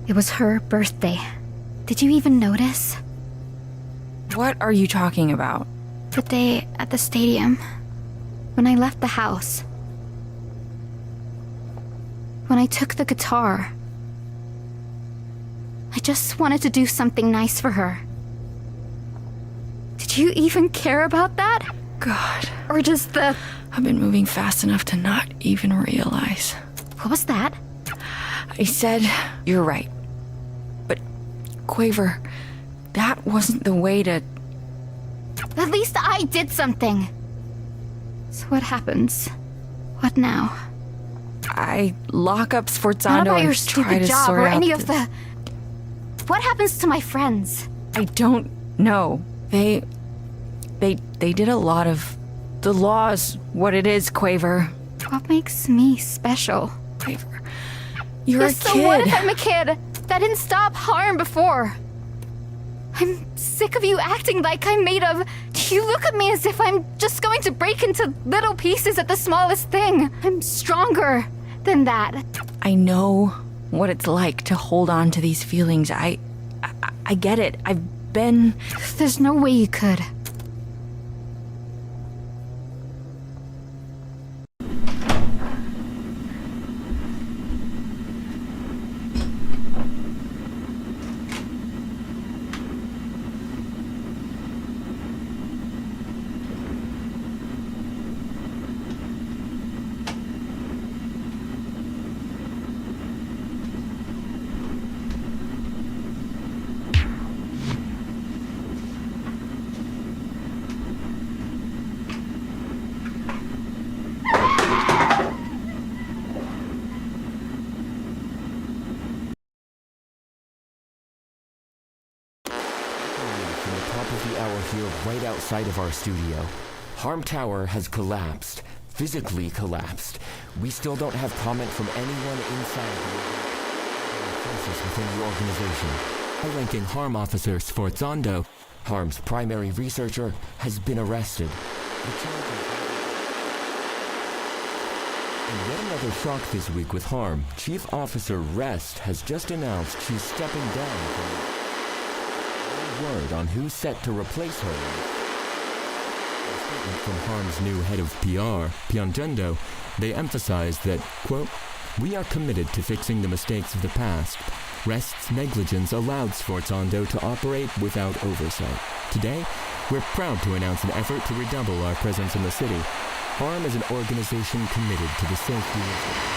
It was her birthday. Did you even notice? What are you talking about? The day at the stadium. When I left the house. When I took the guitar. I just wanted to do something nice for her. Did you even care about that? God. Or just the... I've been moving fast enough to not even realize. What was that? I said, you're right. But, Quaver, that wasn't the way to... At least I did something. So what happens? What now? I lock up Not Sforzando about your and try stupid to job sort or out any of the... What happens to my friends? I don't know. They did a lot of... The law's what it is, Quaver. What makes me special? Quaver, you're Yeah, a so kid. what if I'm a kid that didn't stop harm before? I'm sick of you acting like I'm made of... You look at me as if I'm just going to break into little pieces at the smallest thing. I'm stronger than that. I know what it's like to hold on to these feelings. I get it. I've been... There's no way you could. From the top of the hour here, right outside of our studio. Harm Tower has collapsed. Physically collapsed. We still don't have comment from anyone inside the forces within the organization. High-ranking Harm officer Sforzando, Harm's primary researcher, has been arrested. And yet another shock this week with Harm. Chief Officer Rest has just announced she's stepping down from... word on who's set to replace her. A statement from Harm's new head of PR, Piangendo, they emphasize that, quote, "We are committed to fixing the mistakes of the past. Rest's negligence allowed Sforzando to operate without oversight. Today, we're proud to announce an effort to redouble our presence in the city. Harm is an organization committed to the safety of...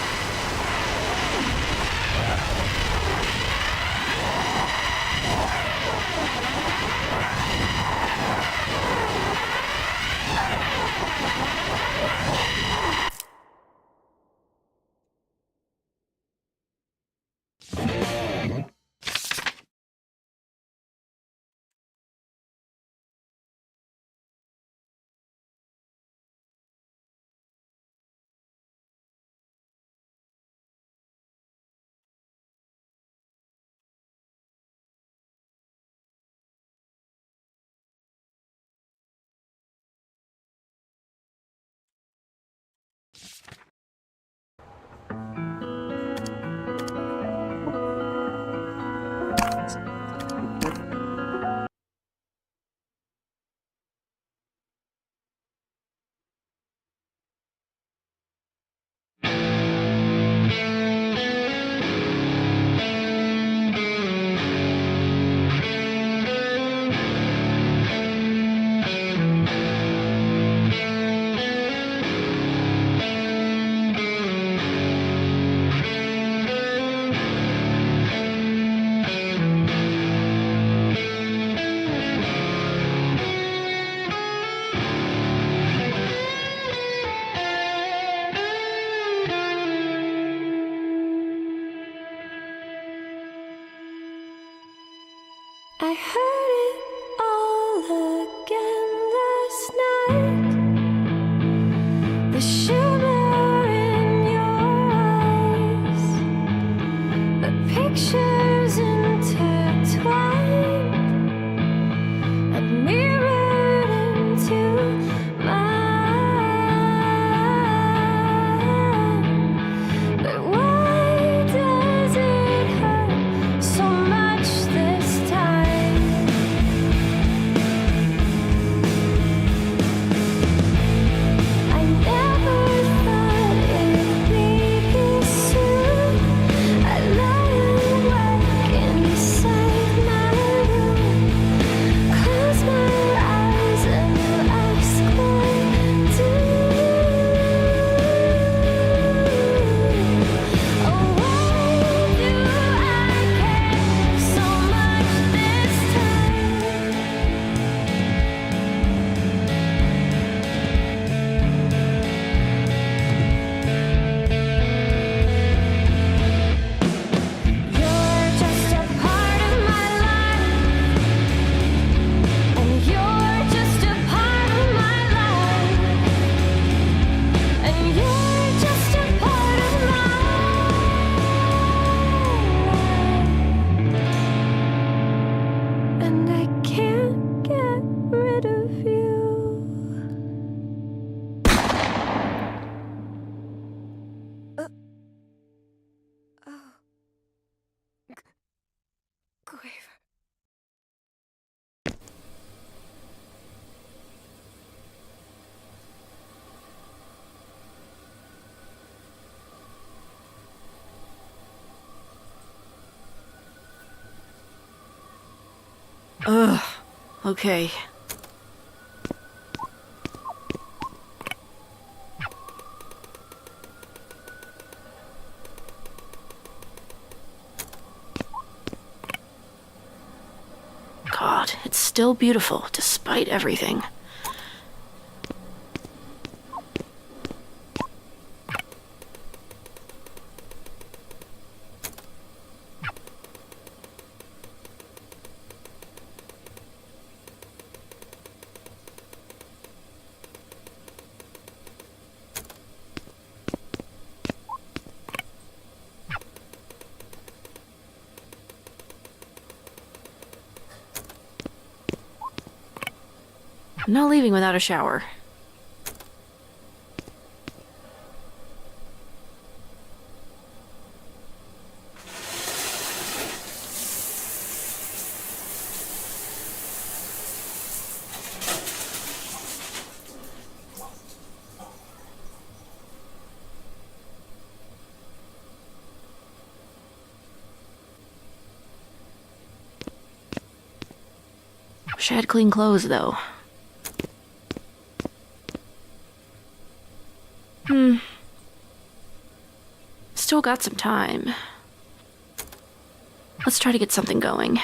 I heard it all again last night. The shimmer in your eyes, the pictures intertwined and mirrored into mine. But why does it hurt Okay. God, it's still beautiful despite everything. I'm not leaving without a shower. Wish I had clean clothes, though. Still got some time. Let's try to get something going.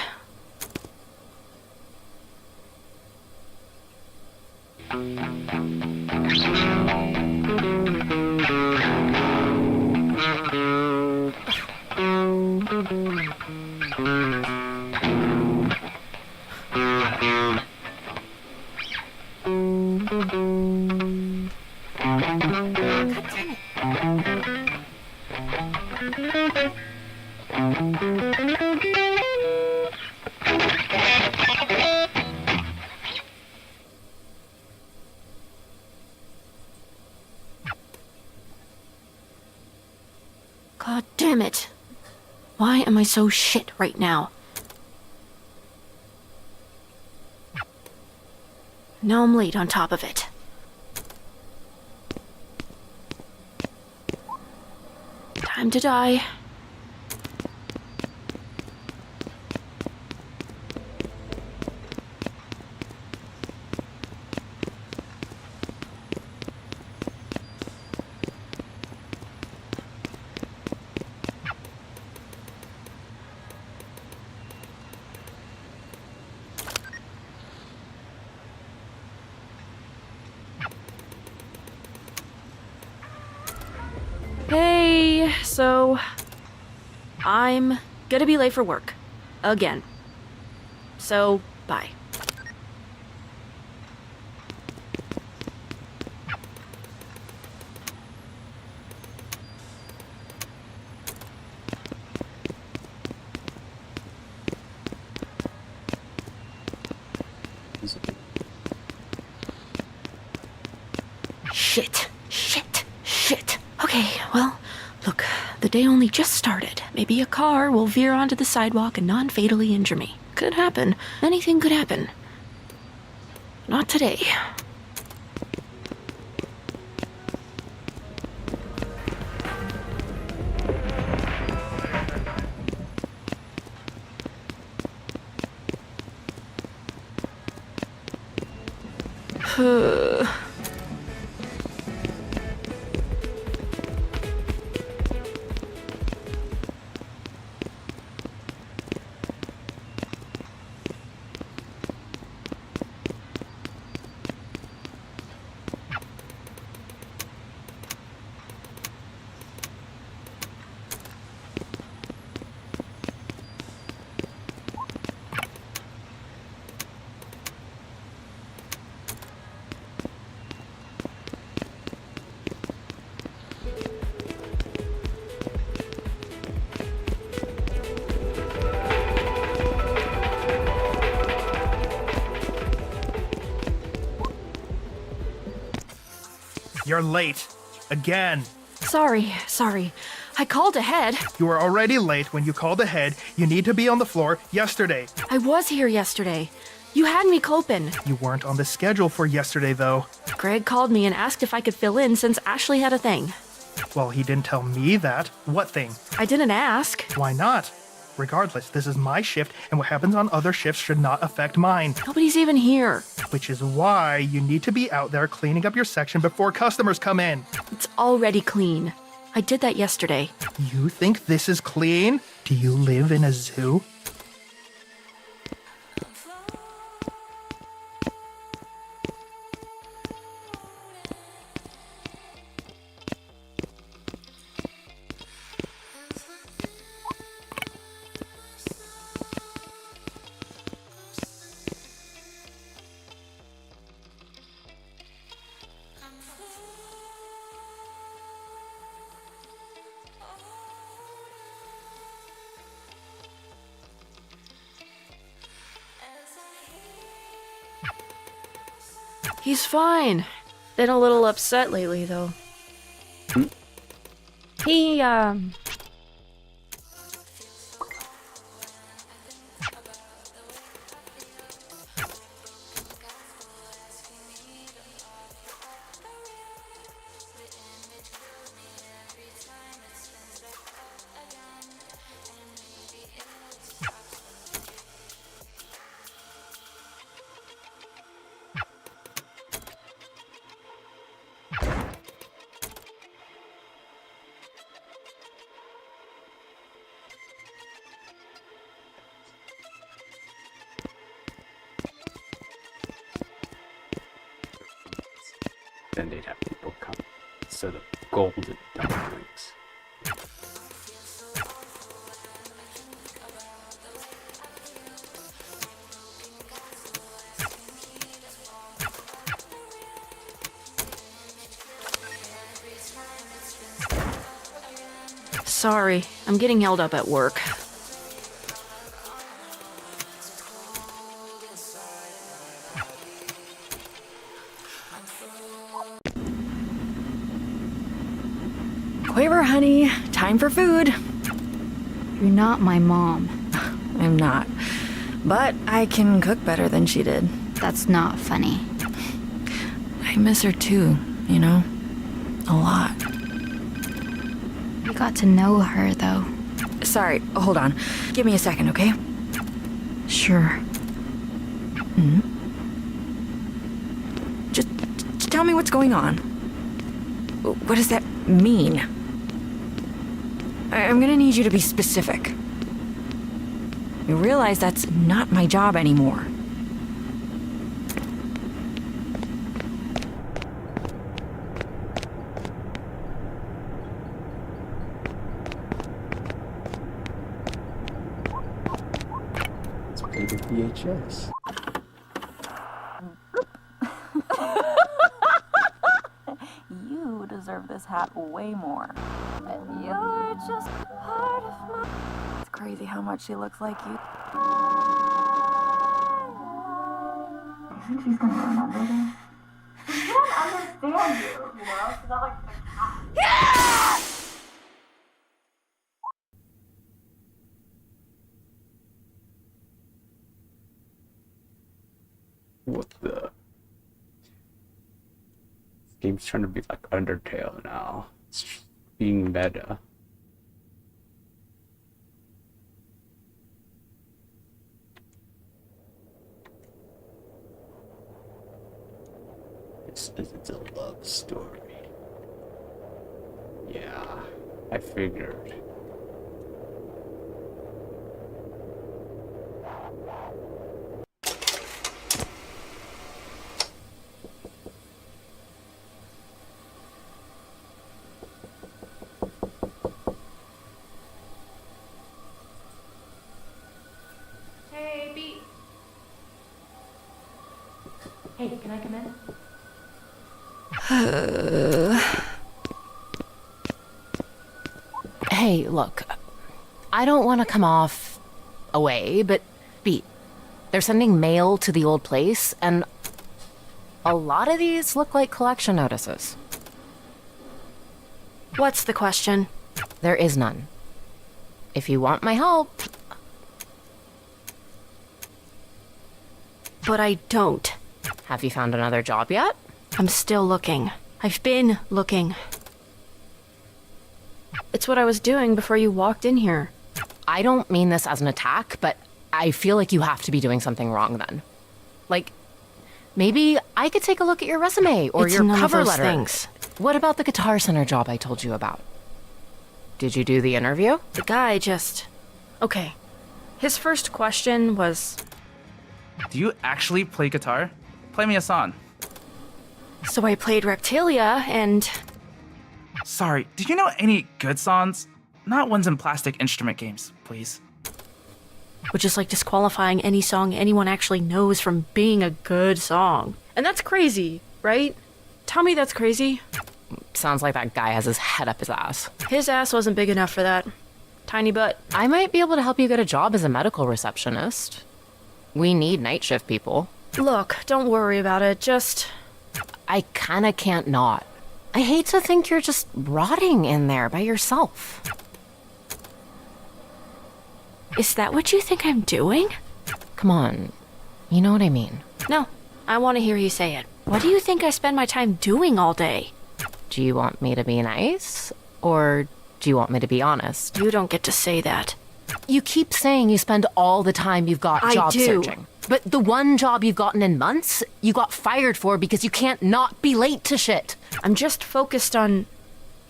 God damn it. Why am I so shit right now? Now I'm late on top of it. Time to die. Hey, so I'm gonna be late for work. Again. So, bye. Shit. Okay, well, look, the day only just started. Maybe a car will veer onto the sidewalk and non-fatally injure me. Could happen. Anything could happen. Not today. You're late. Again. Sorry. I called ahead. You were already late when you called ahead. You need to be on the floor yesterday. I was here yesterday. You had me coping. You weren't on the schedule for yesterday, though. Greg called me and asked if I could fill in since Ashley had a thing. Well, he didn't tell me that. What thing? I didn't ask. Why not? Regardless, this is my shift, and what happens on other shifts should not affect mine. Nobody's even here. Which is why you need to be out there cleaning up your section before customers come in. It's already clean. I did that yesterday. You think this is clean? Do you live in a zoo? He's fine. Been a little upset lately, though. He, Then they'd have people come instead of golden dumplings. Sorry, I'm getting held up at work. Quaver, honey. Time for food. You're not my mom. I'm not. But I can cook better than she did. That's not funny. I miss her too, you know? A lot. You got to know her, though. Sorry, hold on. Give me a second, okay? Sure. Just tell me what's going on. What does that mean? I'm gonna need you to be specific. You realize that's not my job anymore. Let's play the VHS. You deserve this hat way more. And you're just part of my... It's crazy how much she looks like you. You think she's gonna remember this? She can't understand you, you know? She's not like the cat. What the? This game's trying to be like Undertale now. It's being meta. This isn't a love story. Yeah, I figured. Hey, Beat. Hey, can I come in? Hey, look, I don't want to come off away, but Beat, they're sending mail to the old place, and a lot of these look like collection notices. What's the question? There is none. If you want my help... But I don't. Have you found another job yet? I'm still looking. I've been looking. It's what I was doing before you walked in here. I don't mean this as an attack, but I feel like you have to be doing something wrong then. Like, maybe I could take a look at your resume or It's your none of cover those letter. things. What about the Guitar Center job I told you about? Did you do the interview? The guy just... Okay. His first question was... Do you actually play guitar? Play me a song. So I played Reptilia, and... Sorry, do you know any good songs? Not ones in plastic instrument games, please. Which is like disqualifying any song anyone actually knows from being a good song. And that's crazy, right? Tell me that's crazy. Sounds like that guy has his head up his ass. His ass wasn't big enough for that. Tiny butt. I might be able to help you get a job as a medical receptionist. We need night shift people. Look, don't worry about it, just... I kinda can't not. I hate to think you're just rotting in there by yourself. Is that what you think I'm doing? Come on, you know what I mean. No, I want to hear you say it. What do you think I spend my time doing all day? Do you want me to be nice? Or do you want me to be honest? You don't get to say that. You keep saying you spend all the time you've got I job do. searching. But the one job you've gotten in months, you got fired for because you can't not be late to shit. I'm just focused on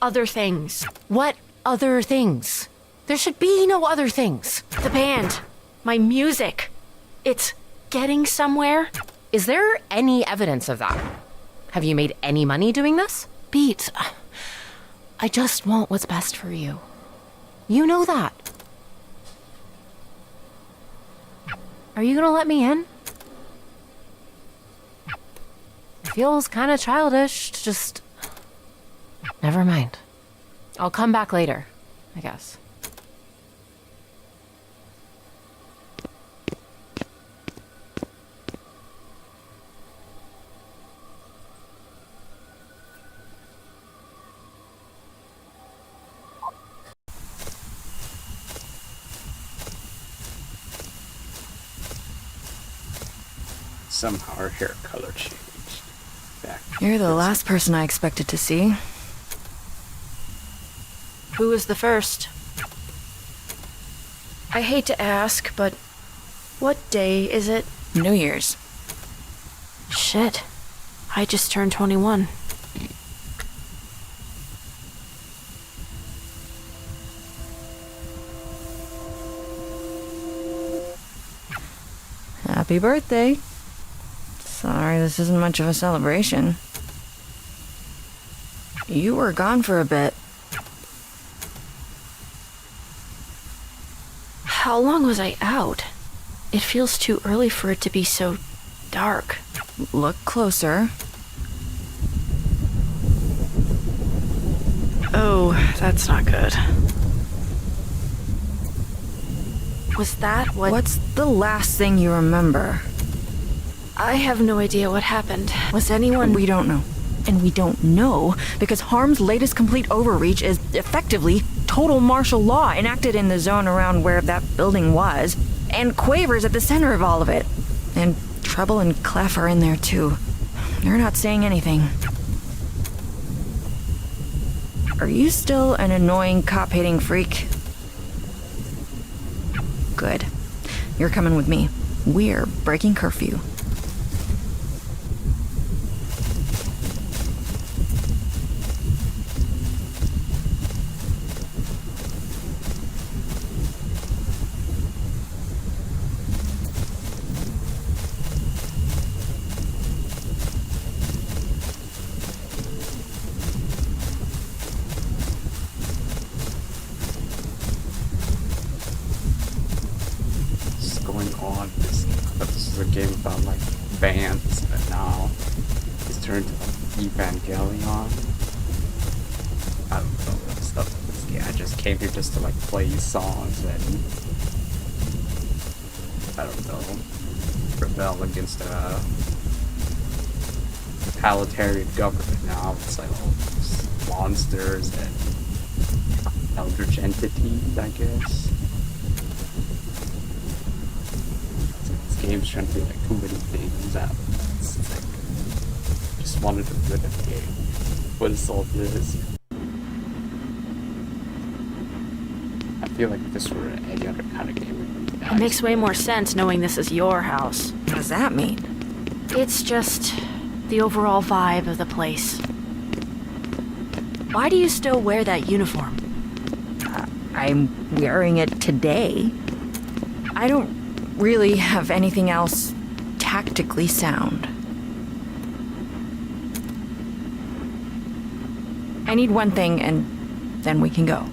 other things. What other things? There should be no other things. The band. My music. It's getting somewhere. Is there any evidence of that? Have you made any money doing this? Beat, I just want what's best for you. You know that. Are you gonna let me in? It feels kind of childish to just... Never mind. I'll come back later, I guess. Somehow her hair color changed. Back. You're the last person I expected to see. Who was the first? I hate to ask, but what day is it? New Year's. Shit. I just turned 21. Happy birthday. Sorry, this isn't much of a celebration. You were gone for a bit. How long was I out? It feels too early for it to be so dark. Look closer. Oh, that's not good. Was that what... What's the last thing you remember? I have no idea what happened. Was anyone... We don't know. And we don't know because Harm's latest complete overreach is effectively total martial law enacted in the zone around where that building was, and Quaver's at the center of all of it. And Treble and Clef are in there too. They're not saying anything. Are you still an annoying cop-hating freak? Good. You're coming with me. We're breaking curfew. This is a game about like bands, but now it's turned to like Evangelion. I don't know what stuff in this game. I just came here just to like play songs and I don't know, rebel against a totalitarian government. Now it's like all these monsters and eldritch entities, I guess. Game's trying to do like too many things at once. It's like, just wanted to win a game. What is all this? I feel like if this were any other kind of game, it would be It makes way more sense knowing this is your house. What does that mean? It's just the overall vibe of the place. Why do you still wear that uniform? I'm wearing it today. I don't really have anything else tactically sound. I need one thing, and then we can go.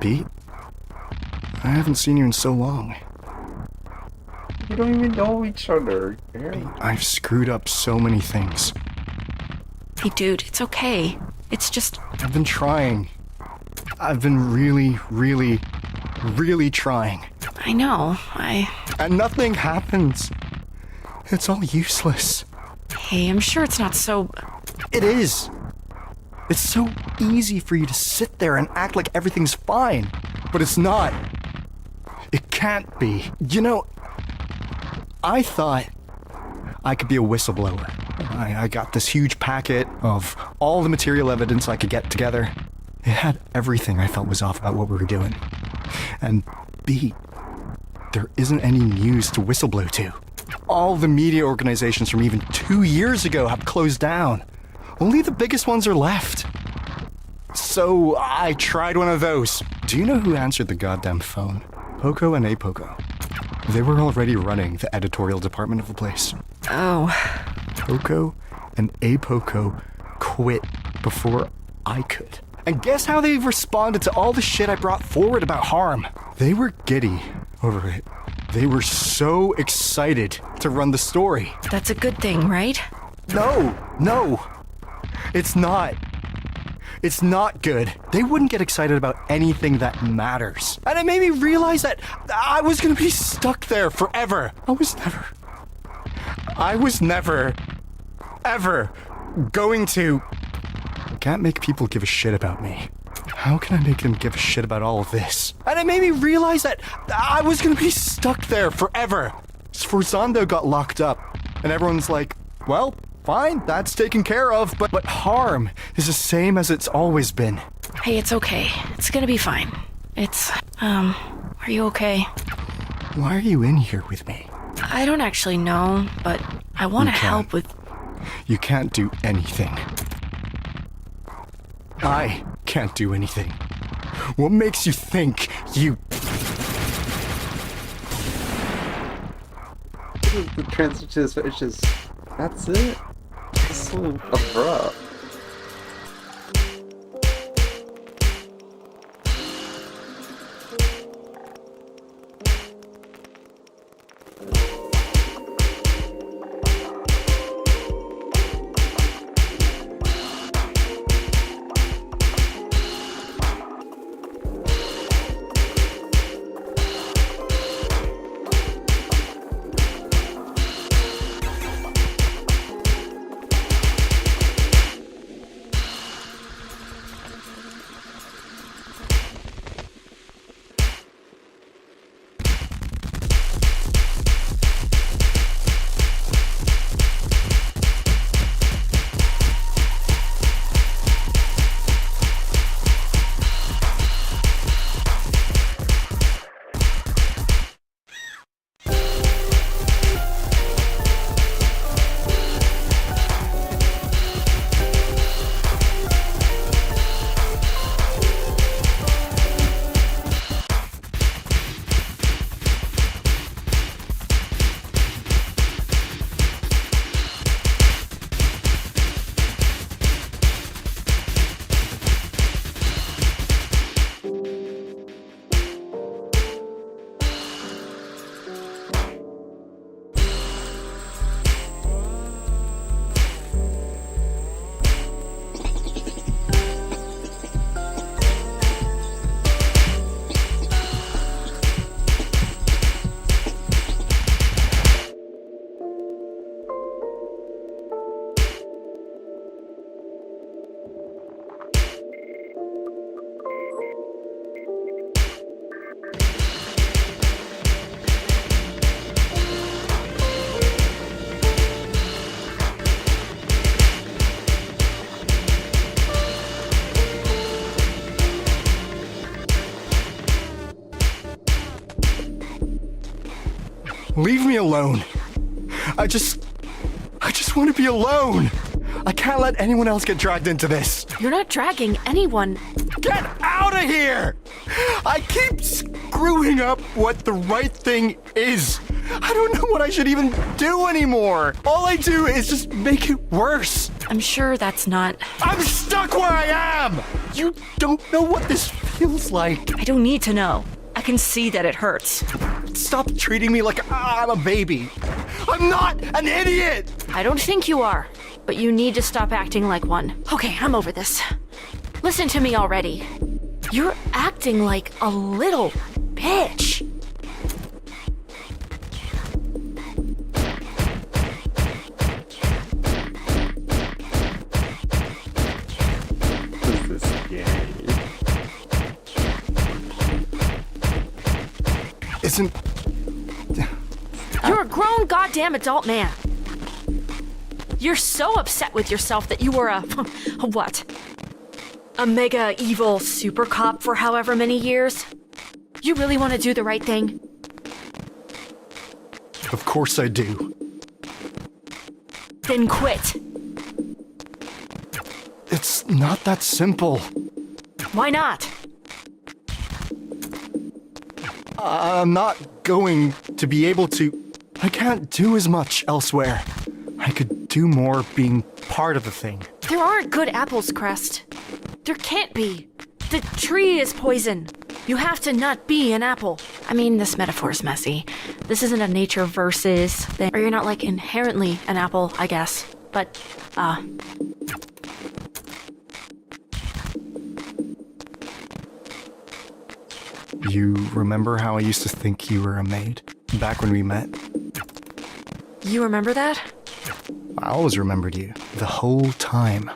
Pete? I haven't seen you in so long. You don't even know each other. Barely. I've screwed up so many things. Hey, dude, it's okay. It's just... I've been trying. I've been really, really, really trying. I know, And nothing happens. It's all useless. Hey, I'm sure it's not so... It is. It's so easy for you to sit there and act like everything's fine, but it's not. It can't be. You know, I thought I could be a whistleblower. I got this huge packet of all the material evidence I could get together. It had everything I felt was off about what we were doing. And B, there isn't any news to whistleblow to. All the media organizations from even 2 years ago have closed down. Only the biggest ones are left. So I tried one of those. Do you know who answered the goddamn phone? Poco and Apoco. They were already running the editorial department of the place. Oh. Poco and Apoco quit before I could. And guess how they responded to all the shit I brought forward about harm? They were giddy over it. They were so excited to run the story. That's a good thing, right? No. It's not. It's not good. They wouldn't get excited about anything that matters. And it made me realize that I was gonna be stuck there forever. I was never, ever going to... I can't make people give a shit about me. How can I make them give a shit about all of this? And it made me realize that I was gonna be stuck there forever. Sforzando got locked up, and everyone's like, well, fine, that's taken care of, but harm is the same as it's always been. Hey, it's okay. It's gonna be fine. Are you okay? Why are you in here with me? I don't actually know, but I want to help with... You can't do anything. I can't do anything. What makes you think you... The transition is just... That's it? It's so abrupt. Leave me alone. I just want to be alone. I can't let anyone else get dragged into this. You're not dragging anyone. Get out of here! I keep screwing up what the right thing is. I don't know what I should even do anymore. All I do is just make it worse. I'm sure that's not... I'm stuck where I am! You don't know what this feels like. I don't need to know. I can see that it hurts. Stop treating me like I'm a baby. I'm not an idiot! I don't think you are, but you need to stop acting like one. Okay, I'm over this. Listen to me already. You're acting like a little bitch. This is gay. Isn't... You're a grown goddamn adult man. You're so upset with yourself that you were a what? A mega evil super cop for however many years? You really want to do the right thing? Of course I do. Then quit. It's not that simple. Why not? I'm not going to be able to... I can't do as much elsewhere. I could do more being part of the thing. There aren't good apples, Crest. There can't be. The tree is poison. You have to not be an apple. I mean, this metaphor's messy. This isn't a nature versus thing. Or you're not, like, inherently an apple, I guess. But, You remember how I used to think you were a maid? Back when we met? You remember that? I always remembered you. The whole time.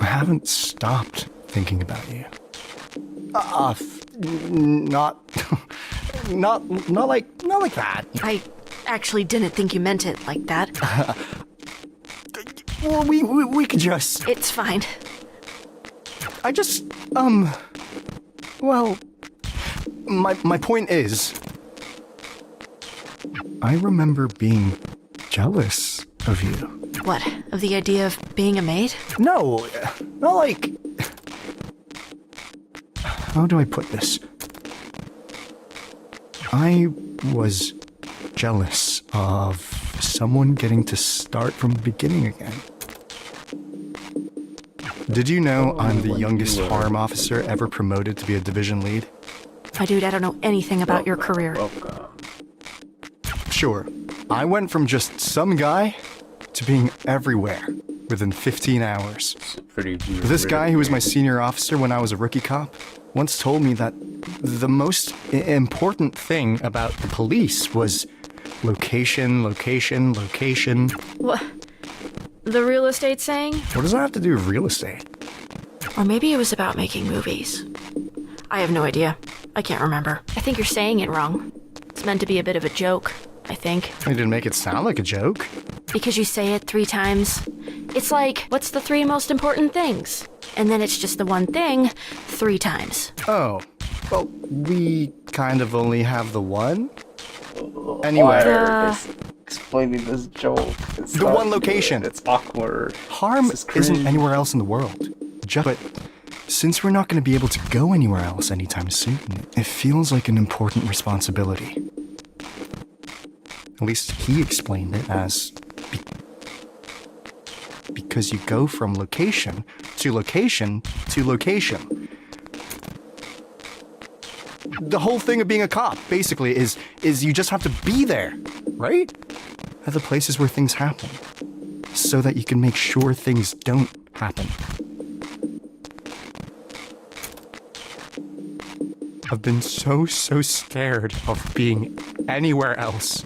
I haven't stopped thinking about you. Not like that. I actually didn't think you meant it like that. Well, we could just... It's fine. I just, well, my point is, I remember being jealous of you. What, of the idea of being a maid? No, not like... How do I put this? I was jealous of someone getting to start from the beginning again. Did you know I'm the youngest harm officer ever promoted to be a division lead? My dude, I don't know anything about your career. Sure. I went from just some guy to being everywhere within 15 hours. This guy who was my senior officer when I was a rookie cop once told me that the most important thing about the police was location, location, location. What? The real estate saying? What does that have to do with real estate? Or maybe it was about making movies. I have no idea. I can't remember. I think you're saying it wrong. It's meant to be a bit of a joke, I think. I didn't make it sound like a joke. Because you say it 3 times. It's like, what's the 3 most important things? And then it's just the one thing 3 times. Oh, well, we kind of only have the one? Anyway. Explaining this joke. The one location. It's awkward. Harm isn't anywhere else in the world. But since we're not going to be able to go anywhere else anytime soon, it feels like an important responsibility. At least he explained it as... because you go from location to location to location. The whole thing of being a cop, basically, is you just have to be there, right? At the places where things happen, so that you can make sure things don't happen. I've been so scared of being anywhere else.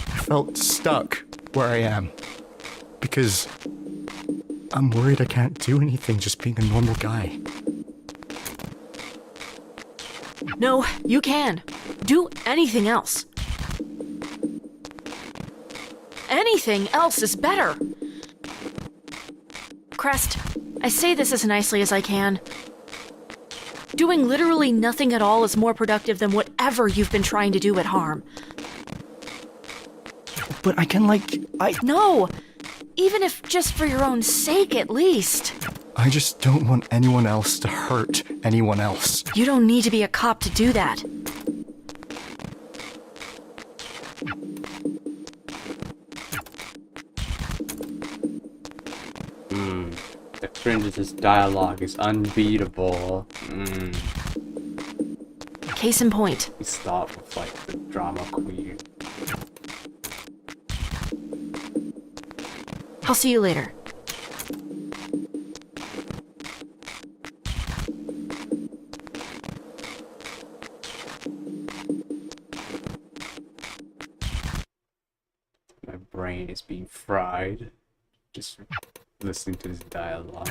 I felt stuck where I am, because I'm worried I can't do anything just being a normal guy. No, you can. Do anything else. Anything else is better. Crest, I say this as nicely as I can. Doing literally nothing at all is more productive than whatever you've been trying to do at Harm. But I can, No! Even if just for your own sake, at least. I just don't want anyone else to hurt anyone else. You don't need to be a cop to do that. The Fringe's dialogue is unbeatable. Case in point. We start with like the drama queen. I'll see you later. My brain is being fried. Just listening to this dialogue.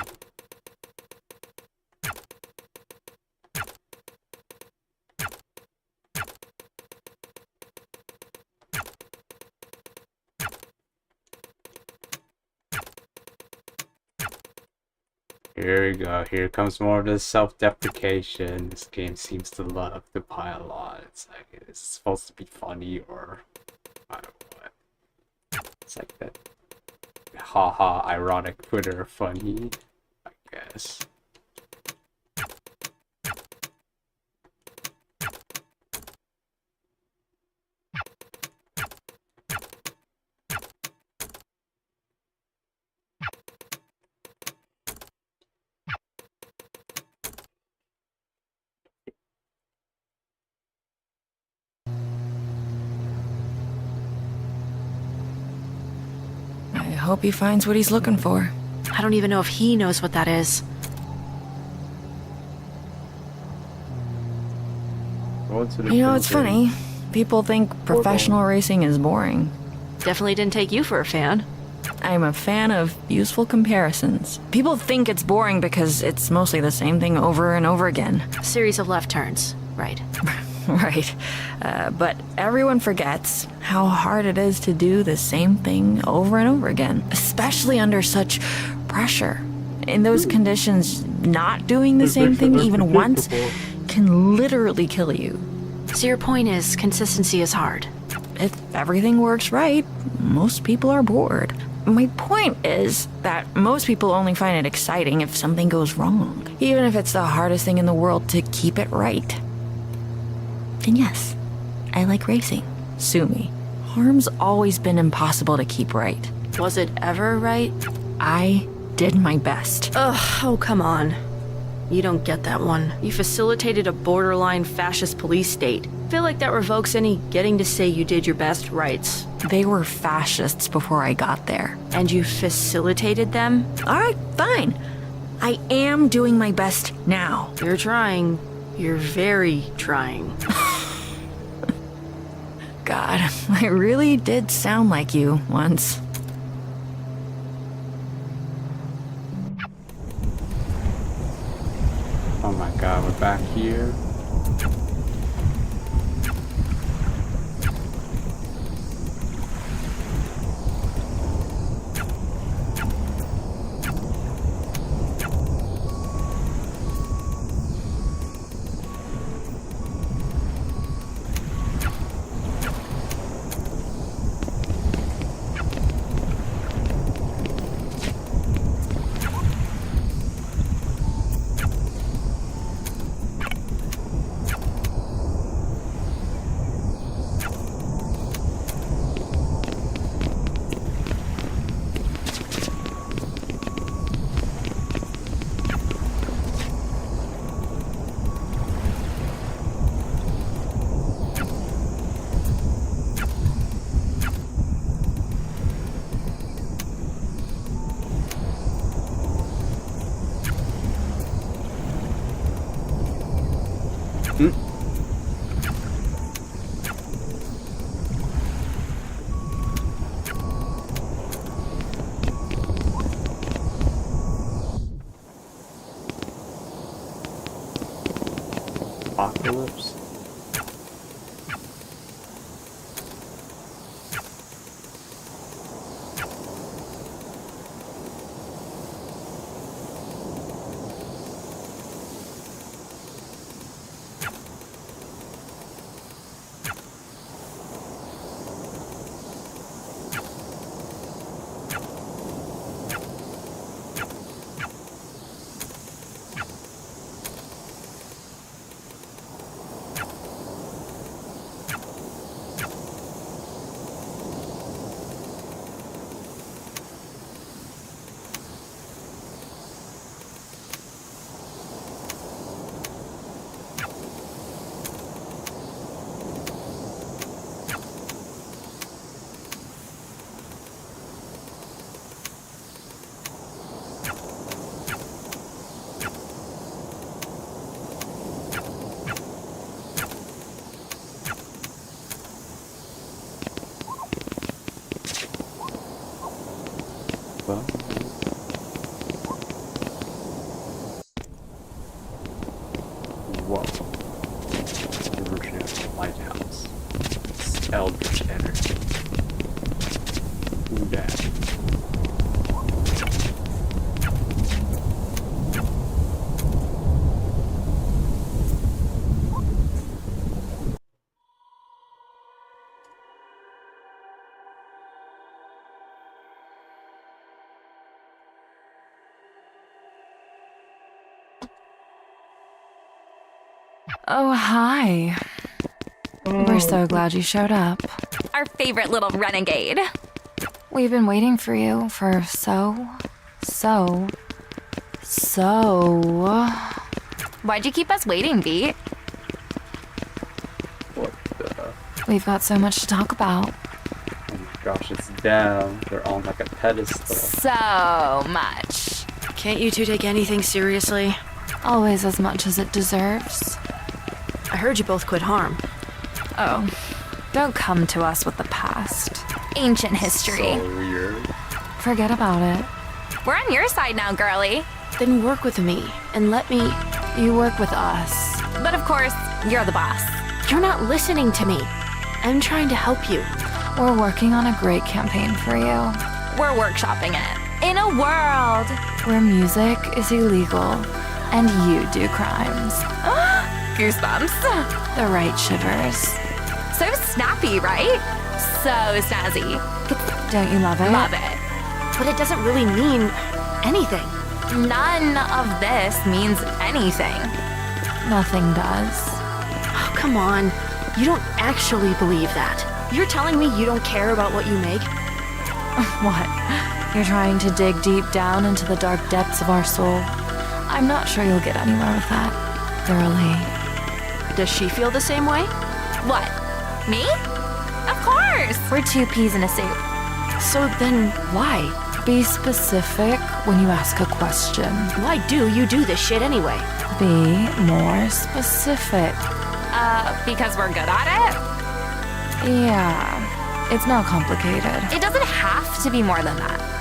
Here we go. Here comes more of the self-deprecation. This game seems to love to pile on. It's like it's supposed to be funny or I don't know what. It's like that haha ironic Twitter funny, I guess. I hope he finds what he's looking for. I don't even know if he knows what that is. You know, it's funny. People think professional racing is boring. Definitely didn't take you for a fan. I'm a fan of useful comparisons. People think it's boring because it's mostly the same thing over and over again. A series of left turns, right? Right. But everyone forgets how hard it is to do the same thing over and over again, especially under such pressure. In those conditions, not doing the same thing even once can literally kill you. So your point is, consistency is hard. If everything works right, most people are bored. My point is that most people only find it exciting if something goes wrong, even if it's the hardest thing in the world to keep it right. And yes, I like racing. Sue me. Harm's always been impossible to keep right. Was it ever right? I did my best. Ugh, oh come on. You don't get that one. You facilitated a borderline fascist police state. Feel like that revokes any getting to say you did your best rights. They were fascists before I got there. And you facilitated them? Alright, fine. I am doing my best now. You're trying. You're very trying. God, I really did sound like you once. Oh my god, we're back here. Apocalypse. Well. Whoa. The version of the lighthouse. It's eldritch energy. Who dat? Oh, hi. We're so glad you showed up. Our favorite little renegade. We've been waiting for you for so. Why'd you keep us waiting, Beat? What the? We've got so much to talk about. Oh my gosh, it's them. They're on like a pedestal. So much. Can't you two take anything seriously? Always as much as it deserves. I heard you both quit harm. Oh, don't come to us with the past. Ancient history. So weird. Forget about it. We're on your side now, girly. Then work with me and let me. You work with us. But of course, you're the boss. You're not listening to me. I'm trying to help you. We're working on a great campaign for you. We're workshopping it. In a world where music is illegal and you do crimes. Goosebumps. The right shivers. So snappy, right? So snazzy. Don't you love it? Love it. But it doesn't really mean anything. None of this means anything. Nothing does. Oh, come on. You don't actually believe that. You're telling me you don't care about what you make? What? You're trying to dig deep down into the dark depths of our soul? I'm not sure you'll get anywhere with that, girlie. Does she feel the same way? What? Me? Of course! We're two peas in a soup. So then why? Be specific when you ask a question. Why do you do this shit anyway? Be more specific. Because we're good at it? Yeah, it's not complicated. It doesn't have to be more than that.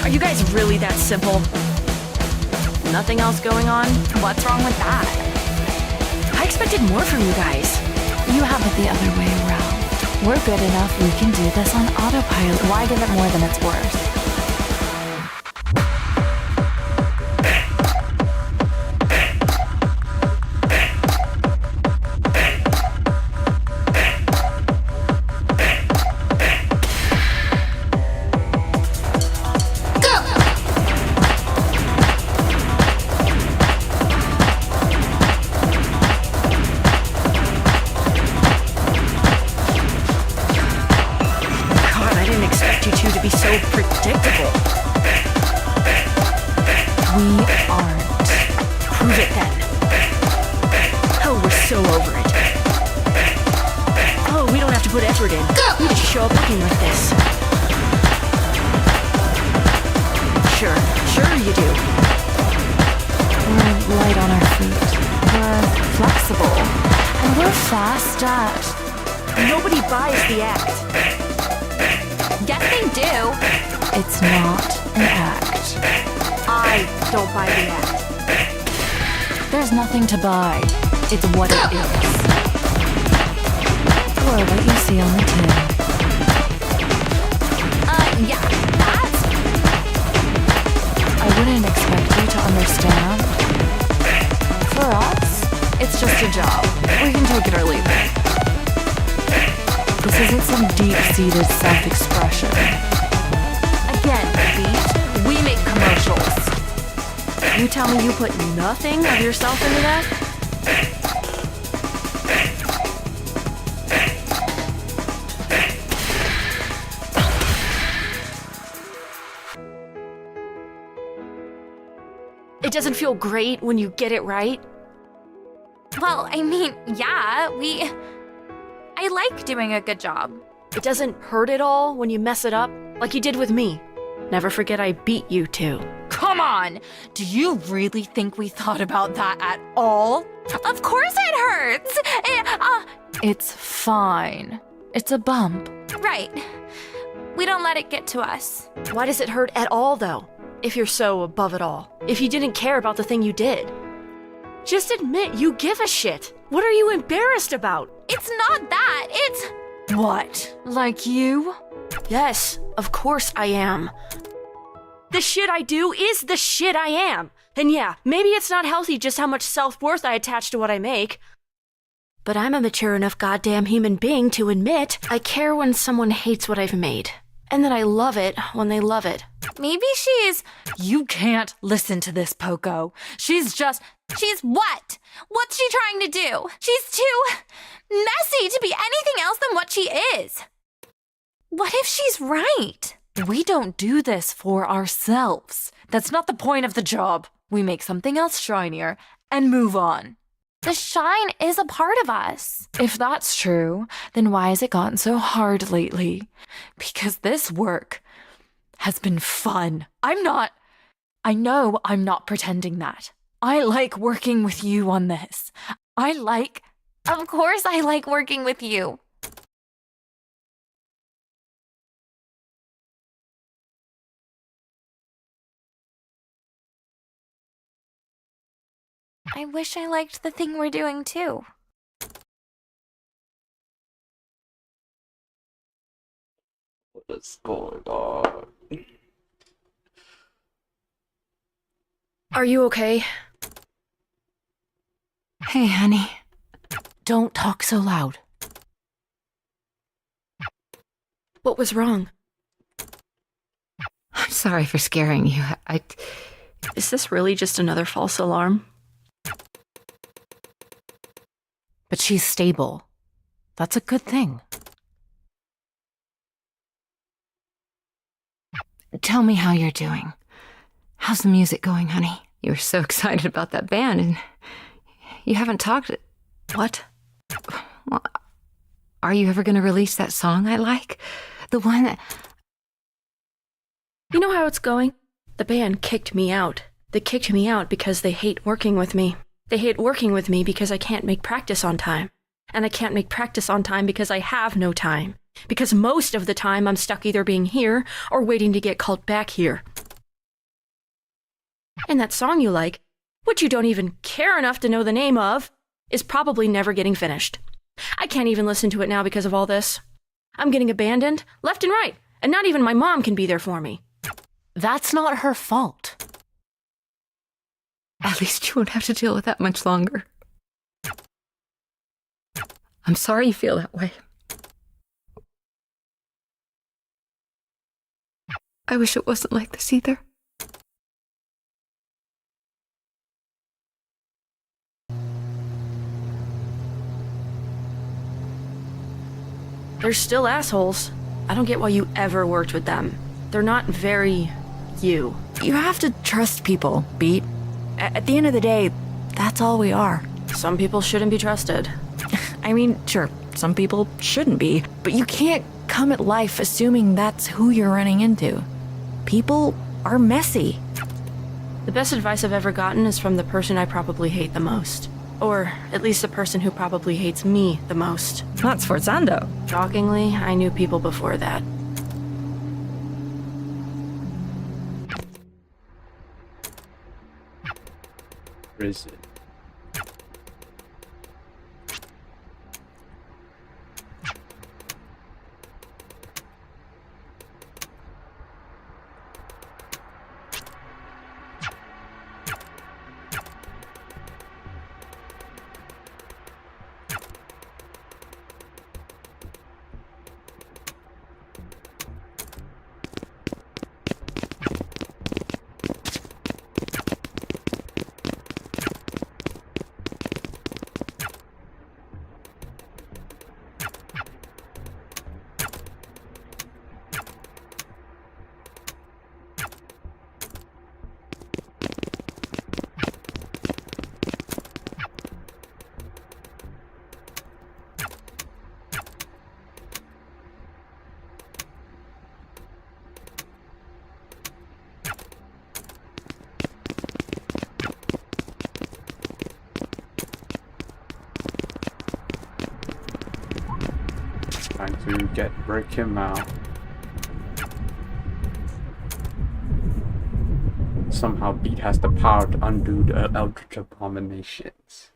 Are you guys really that simple? Nothing else going on? What's wrong with that? I expected more from you guys. You have it the other way around. We're good enough, we can do this on autopilot. Why give it more than it's worth? Predictable. We aren't. Prove it then. Oh, we're so over it. Oh, we don't have to put effort in. We just show up looking like this. Sure you do. We're light on our feet. We're flexible. And we're fast at... Nobody buys the act. Yes, they do. It's not an act. I don't buy the act. There's nothing to buy. It's what it is. Or what you see on the tin. Yeah, that? I wouldn't expect you to understand. For us, it's just a job. We can take it or leave it. This isn't some deep-seated self-expression. Again, Beat, we make commercials. You tell me you put nothing of yourself into that? It doesn't feel great when you get it right? Well, I mean, yeah, I like doing a good job. It doesn't hurt at all when you mess it up, like you did with me. Never forget I beat you too. Come on! Do you really think we thought about that at all? Of course it hurts! It's fine. It's a bump. Right. We don't let it get to us. Why does it hurt at all, though? If you're so above it all. If you didn't care about the thing you did. Just admit you give a shit. What are you embarrassed about? It's not that. It's... What? Like you? Yes, of course I am. The shit I do is the shit I am. And yeah, maybe it's not healthy just how much self-worth I attach to what I make. But I'm a mature enough goddamn human being to admit I care when someone hates what I've made. And that I love it when they love it. Maybe she's... You can't listen to this, Poco. She's what? What's she trying to do? She's too messy to be anything else than what she is. What if she's right? We don't do this for ourselves. That's not the point of the job. We make something else shinier and move on. The shine is a part of us. If that's true, then why has it gotten so hard lately? Because this work has been fun. I know I'm not pretending that. I like working with you on this. Of course I like working with you. I wish I liked the thing we're doing too. What is going on? Are you okay? Hey, honey. Don't talk so loud. What was wrong? I'm sorry for scaring you. Is this really just another false alarm? But she's stable. That's a good thing. Tell me how you're doing. How's the music going, honey? You were so excited about that band, and you haven't talked... What? Well, are you ever going to release that song I like? The one that... You know how it's going? The band kicked me out. They kicked me out because they hate working with me. They hate working with me because I can't make practice on time. And I can't make practice on time because I have no time. Because most of the time I'm stuck either being here or waiting to get called back here. And that song you like, which you don't even care enough to know the name of, is probably never getting finished. I can't even listen to it now because of all this. I'm getting abandoned left and right, and not even my mom can be there for me. That's not her fault. At least you won't have to deal with that much longer. I'm sorry you feel that way. I wish it wasn't like this either. They're still assholes. I don't get why you ever worked with them. They're not very you. You have to trust people, Beat. At the end of the day, that's all we are. Some people shouldn't be trusted. I mean, sure, some people shouldn't be, but you can't come at life assuming that's who you're running into. People are messy. The best advice I've ever gotten is from the person I probably hate the most. Or at least the person who probably hates me the most. Not Sforzando. Shockingly, I knew people before that. Where is it? to break him out. Somehow Beat has the power to undo the Eldritch Abominations.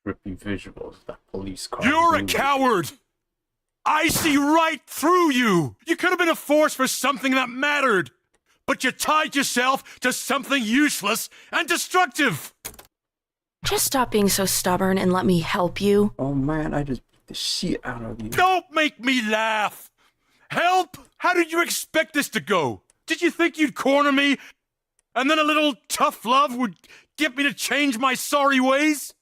Trippy visuals, that police car. You're a coward! I see right through you! You could have been a force for something that mattered, but you tied yourself to something useless and destructive! Just stop being so stubborn and let me help you. Oh man, I just beat the shit out of you. Don't make me laugh! Help? How did you expect this to go? Did you think you'd corner me, and then a little tough love would get me to change my sorry ways?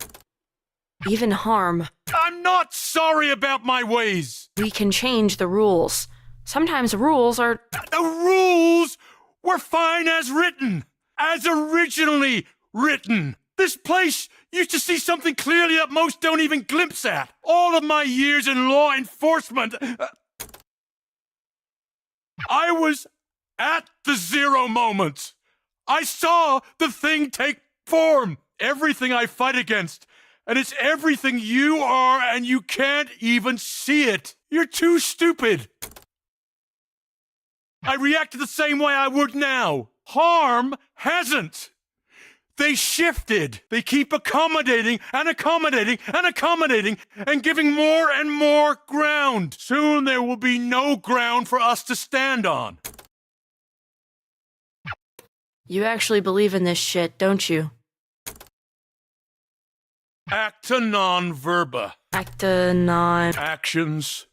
Even harm. I'm not sorry about my ways! We can change the rules. Sometimes rules are... The rules were fine as written, as originally written. This place used to see something clearly that most don't even glimpse at. All of my years in law enforcement, I was at the zero moment. I saw the thing take form. Everything I fight against. And it's everything you are, and you can't even see it. You're too stupid. I reacted the same way I would now. Harm hasn't. They shifted. They keep accommodating and accommodating and accommodating and giving more and more ground. Soon there will be no ground for us to stand on. You actually believe in this shit, don't you? Acta non verba. Acta non... Actions,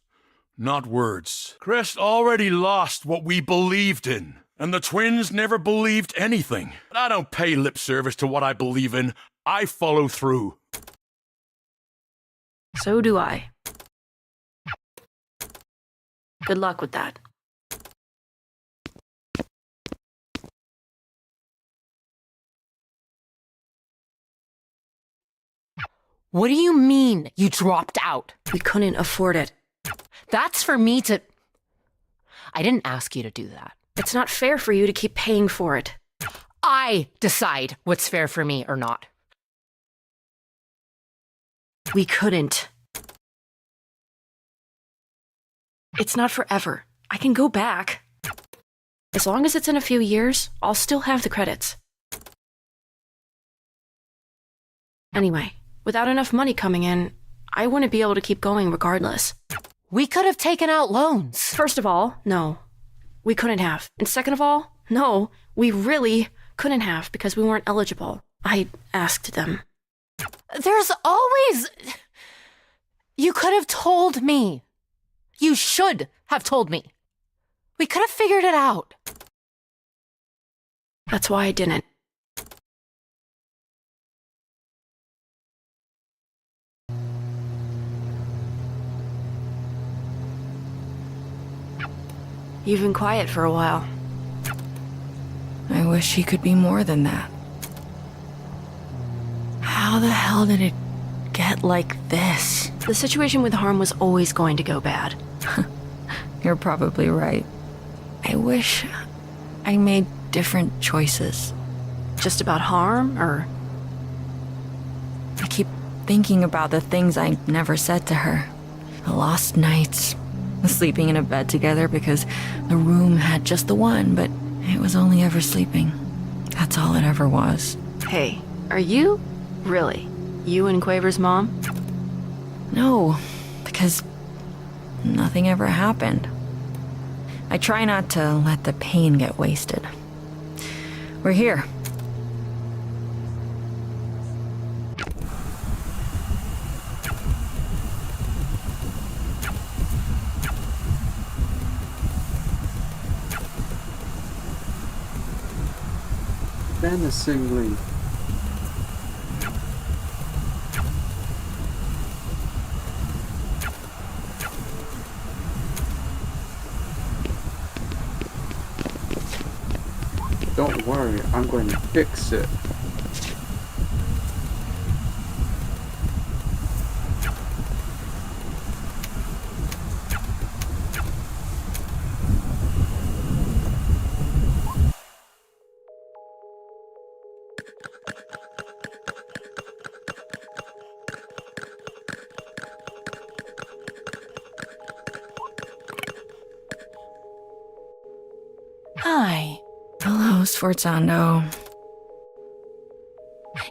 not words. Crest already lost what we believed in. And the twins never believed anything. But I don't pay lip service to what I believe in. I follow through. So do I. Good luck with that. What do you mean you dropped out? We couldn't afford it. That's for me to... I didn't ask you to do that. It's not fair for you to keep paying for it. I decide what's fair for me or not. We couldn't. It's not forever. I can go back. As long as it's in a few years, I'll still have the credits. Anyway, without enough money coming in, I wouldn't be able to keep going regardless. We could have taken out loans. First of all, no. We couldn't have. And second of all, no, we really couldn't have because we weren't eligible. I asked them. There's always... You could have told me. You should have told me. We could have figured it out. That's why I didn't. You've been quiet for a while. I wish he could be more than that. How the hell did it get like this? The situation with Harm was always going to go bad. You're probably right. I wish I made different choices. Just about Harm, or... I keep thinking about the things I never said to her. The lost nights. Sleeping in a bed together because the room had just the one, but it was only ever sleeping. That's all it ever was. Hey, are you? Really? You and Quaver's mom? No, because nothing ever happened. I try not to let the pain get wasted. We're here. Menacingly. Don't worry, I'm going to fix it. Hi. Hello, Sforzando.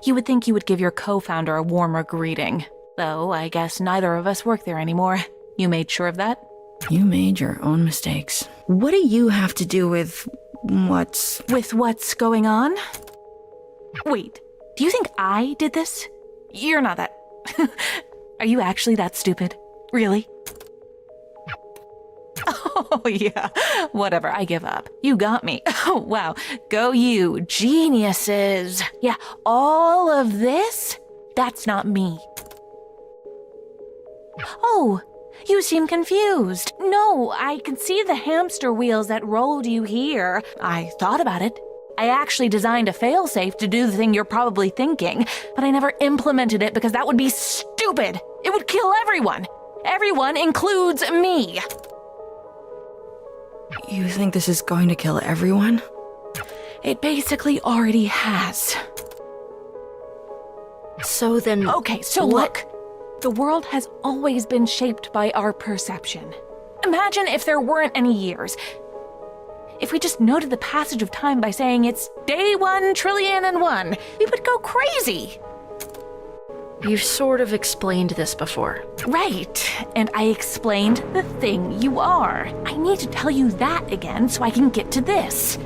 You would think you would give your co-founder a warmer greeting. Though, I guess neither of us work there anymore. You made sure of that? You made your own mistakes. What do you have to do with what's... With what's going on? Wait, do you think I did this? You're not that... Are you actually that stupid? Really? Oh, yeah. Whatever, I give up. You got me. Oh, wow. Go you. Geniuses. Yeah, all of this? That's not me. Oh, you seem confused. No, I can see the hamster wheels that rolled you here. I thought about it. I actually designed a failsafe to do the thing you're probably thinking, but I never implemented it because that would be stupid. It would kill everyone. Everyone includes me. You think this is going to kill everyone? It basically already has. So then... Okay, so look. The world has always been shaped by our perception. Imagine if there weren't any years. If we just noted the passage of time by saying it's day 1,000,000,001,000, we would go crazy. You've sort of explained this before. Right, and I explained the thing you are. I need to tell you that again so I can get to this.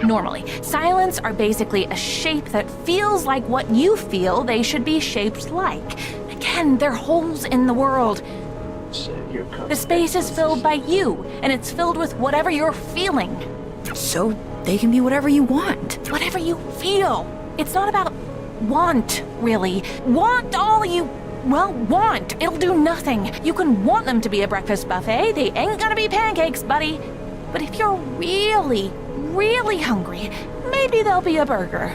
Normally, silents are basically a shape that feels like what you feel they should be shaped like. Again, they're holes in the world. The space is filled by you, and it's filled with whatever you're feeling. So they can be whatever you want. Whatever you feel. It's not about want, really. Want all you, well, want. It'll do nothing. You can want them to be a breakfast buffet. They ain't gonna be pancakes, buddy. But if you're really, really hungry, maybe they'll be a burger.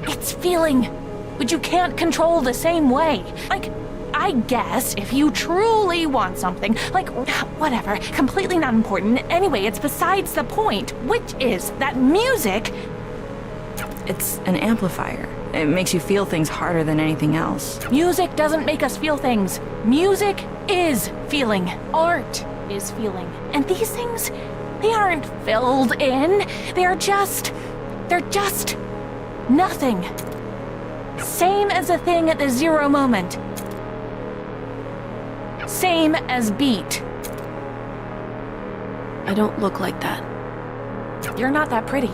It's feeling, which you can't control the same way. Like, I guess if you truly want something, like, whatever, completely not important. Anyway, it's besides the point, which is that music... It's an amplifier. It makes you feel things harder than anything else. Music doesn't make us feel things. Music is feeling. Art is feeling. And these things, they aren't filled in. They're just nothing. Same as a thing at the zero moment. Same as beat. I don't look like that. You're not that pretty.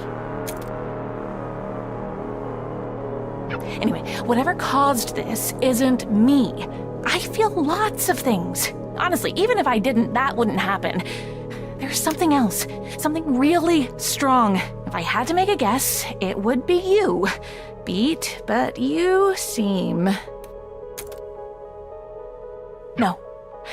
Anyway, whatever caused this isn't me. I feel lots of things. Honestly, even if I didn't, that wouldn't happen. There's something else. Something really strong. If I had to make a guess, it would be you. Beat, but you seem... No,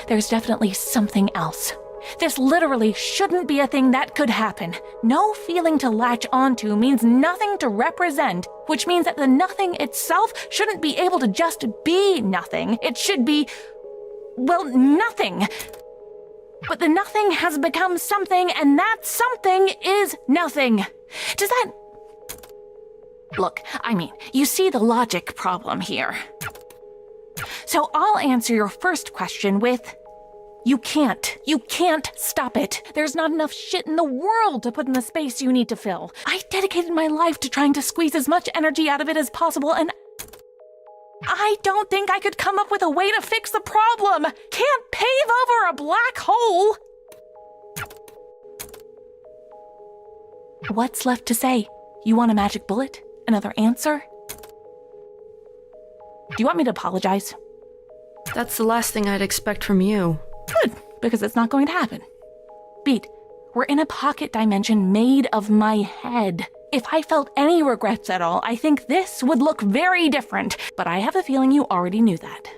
there's definitely something else. This literally shouldn't be a thing that could happen. No feeling to latch onto means nothing to represent, which means that the nothing itself shouldn't be able to just be nothing. It should be, well, nothing. But the nothing has become something, and that something is nothing. Does that... Look, I mean, you see the logic problem here. So I'll answer your first question with... You can't stop it. There's not enough shit in the world to put in the space you need to fill. I dedicated my life to trying to squeeze as much energy out of it as possible, and I don't think I could come up with a way to fix the problem. Can't pave over a black hole. What's left to say? You want a magic bullet? Another answer? Do you want me to apologize? That's the last thing I'd expect from you. Good, because it's not going to happen. Beat, we're in a pocket dimension made of my head. If I felt any regrets at all, I think this would look very different, but I have a feeling you already knew that.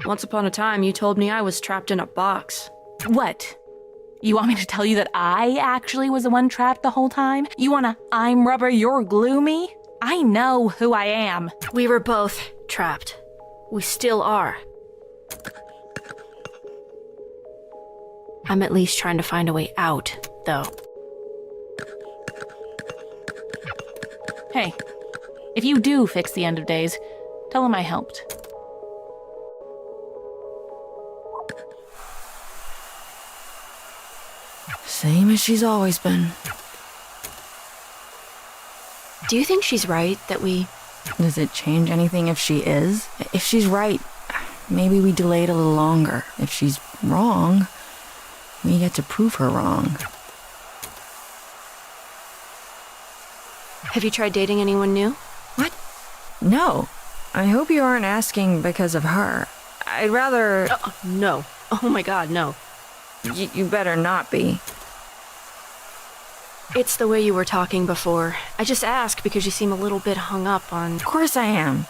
Once upon a time, you told me I was trapped in a box. What? You want me to tell you that I actually was the one trapped the whole time? You wanna I'm rubber, you're glue me? I know who I am. We were both trapped. We still are. I'm at least trying to find a way out, though. Hey, if you do fix the end of days, tell him I helped. Same as she's always been. Do you think she's right that we... Does it change anything if she is? If she's right, maybe we delay it a little longer. If she's wrong, we get to prove her wrong. Have you tried dating anyone new? What? No. I hope you aren't asking because of her. I'd rather... No. Oh my god, no. You better not be. It's the way you were talking before. I just ask because you seem a little bit hung up on... Of course I am.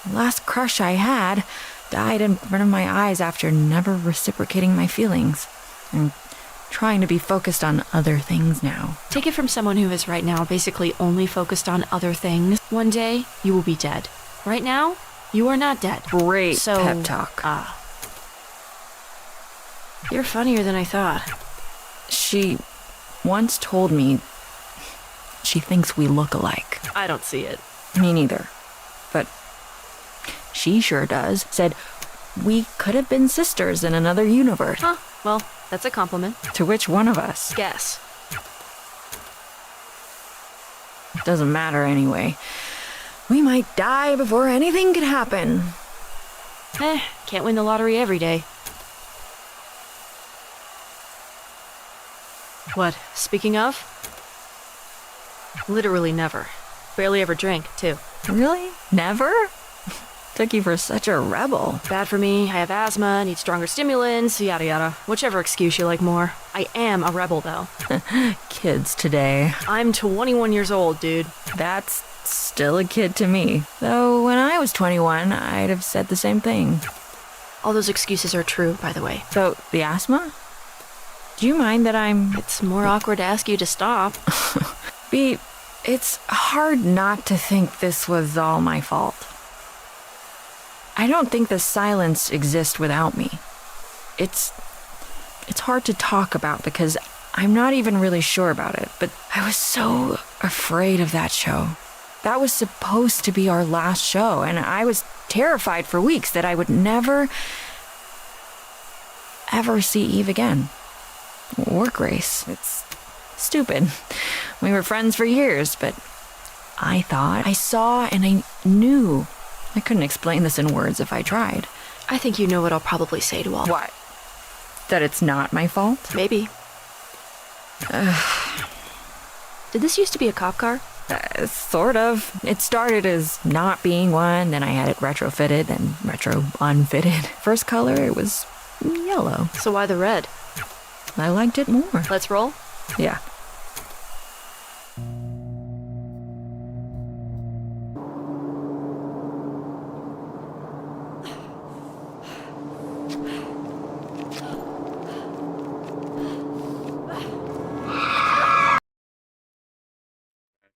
The last crush I had died in front of my eyes after never reciprocating my feelings. I'm trying to be focused on other things now. Take it from someone who is right now basically only focused on other things. One day, you will be dead. Right now, you are not dead. Great so, pep talk. You're funnier than I thought. She once told me she thinks we look alike. I don't see it. Me neither. But she sure does. Said, we could have been sisters in another universe. Huh, well, that's a compliment. To which one of us? Guess. Doesn't matter anyway. We might die before anything could happen. Can't win the lottery every day. What, speaking of? Literally never. Barely ever drink, too. Really? Never? Took you for such a rebel. Bad for me, I have asthma, need stronger stimulants, yada yada. Whichever excuse you like more. I am a rebel, though. Kids today. I'm 21 years old, dude. That's still a kid to me. Though when I was 21, I'd have said the same thing. All those excuses are true, by the way. So, the asthma? Do you mind that I'm... It's more awkward to ask you to stop. B, it's hard not to think this was all my fault. I don't think the silence exists without me. It's hard to talk about because I'm not even really sure about it, but I was so afraid of that show. That was supposed to be our last show, and I was terrified for weeks that I would never, ever see Eve again. Or Grace. It's stupid. We were friends for years, but I thought I saw and I knew. I couldn't explain this in words if I tried. I think you know what I'll probably say to all. What? That it's not my fault? Maybe. Did this used to be a cop car? Sort of. It started as not being one, then I had it retrofitted, then retro-unfitted. First color, it was yellow. So why the red? I liked it more. Let's roll? Yeah.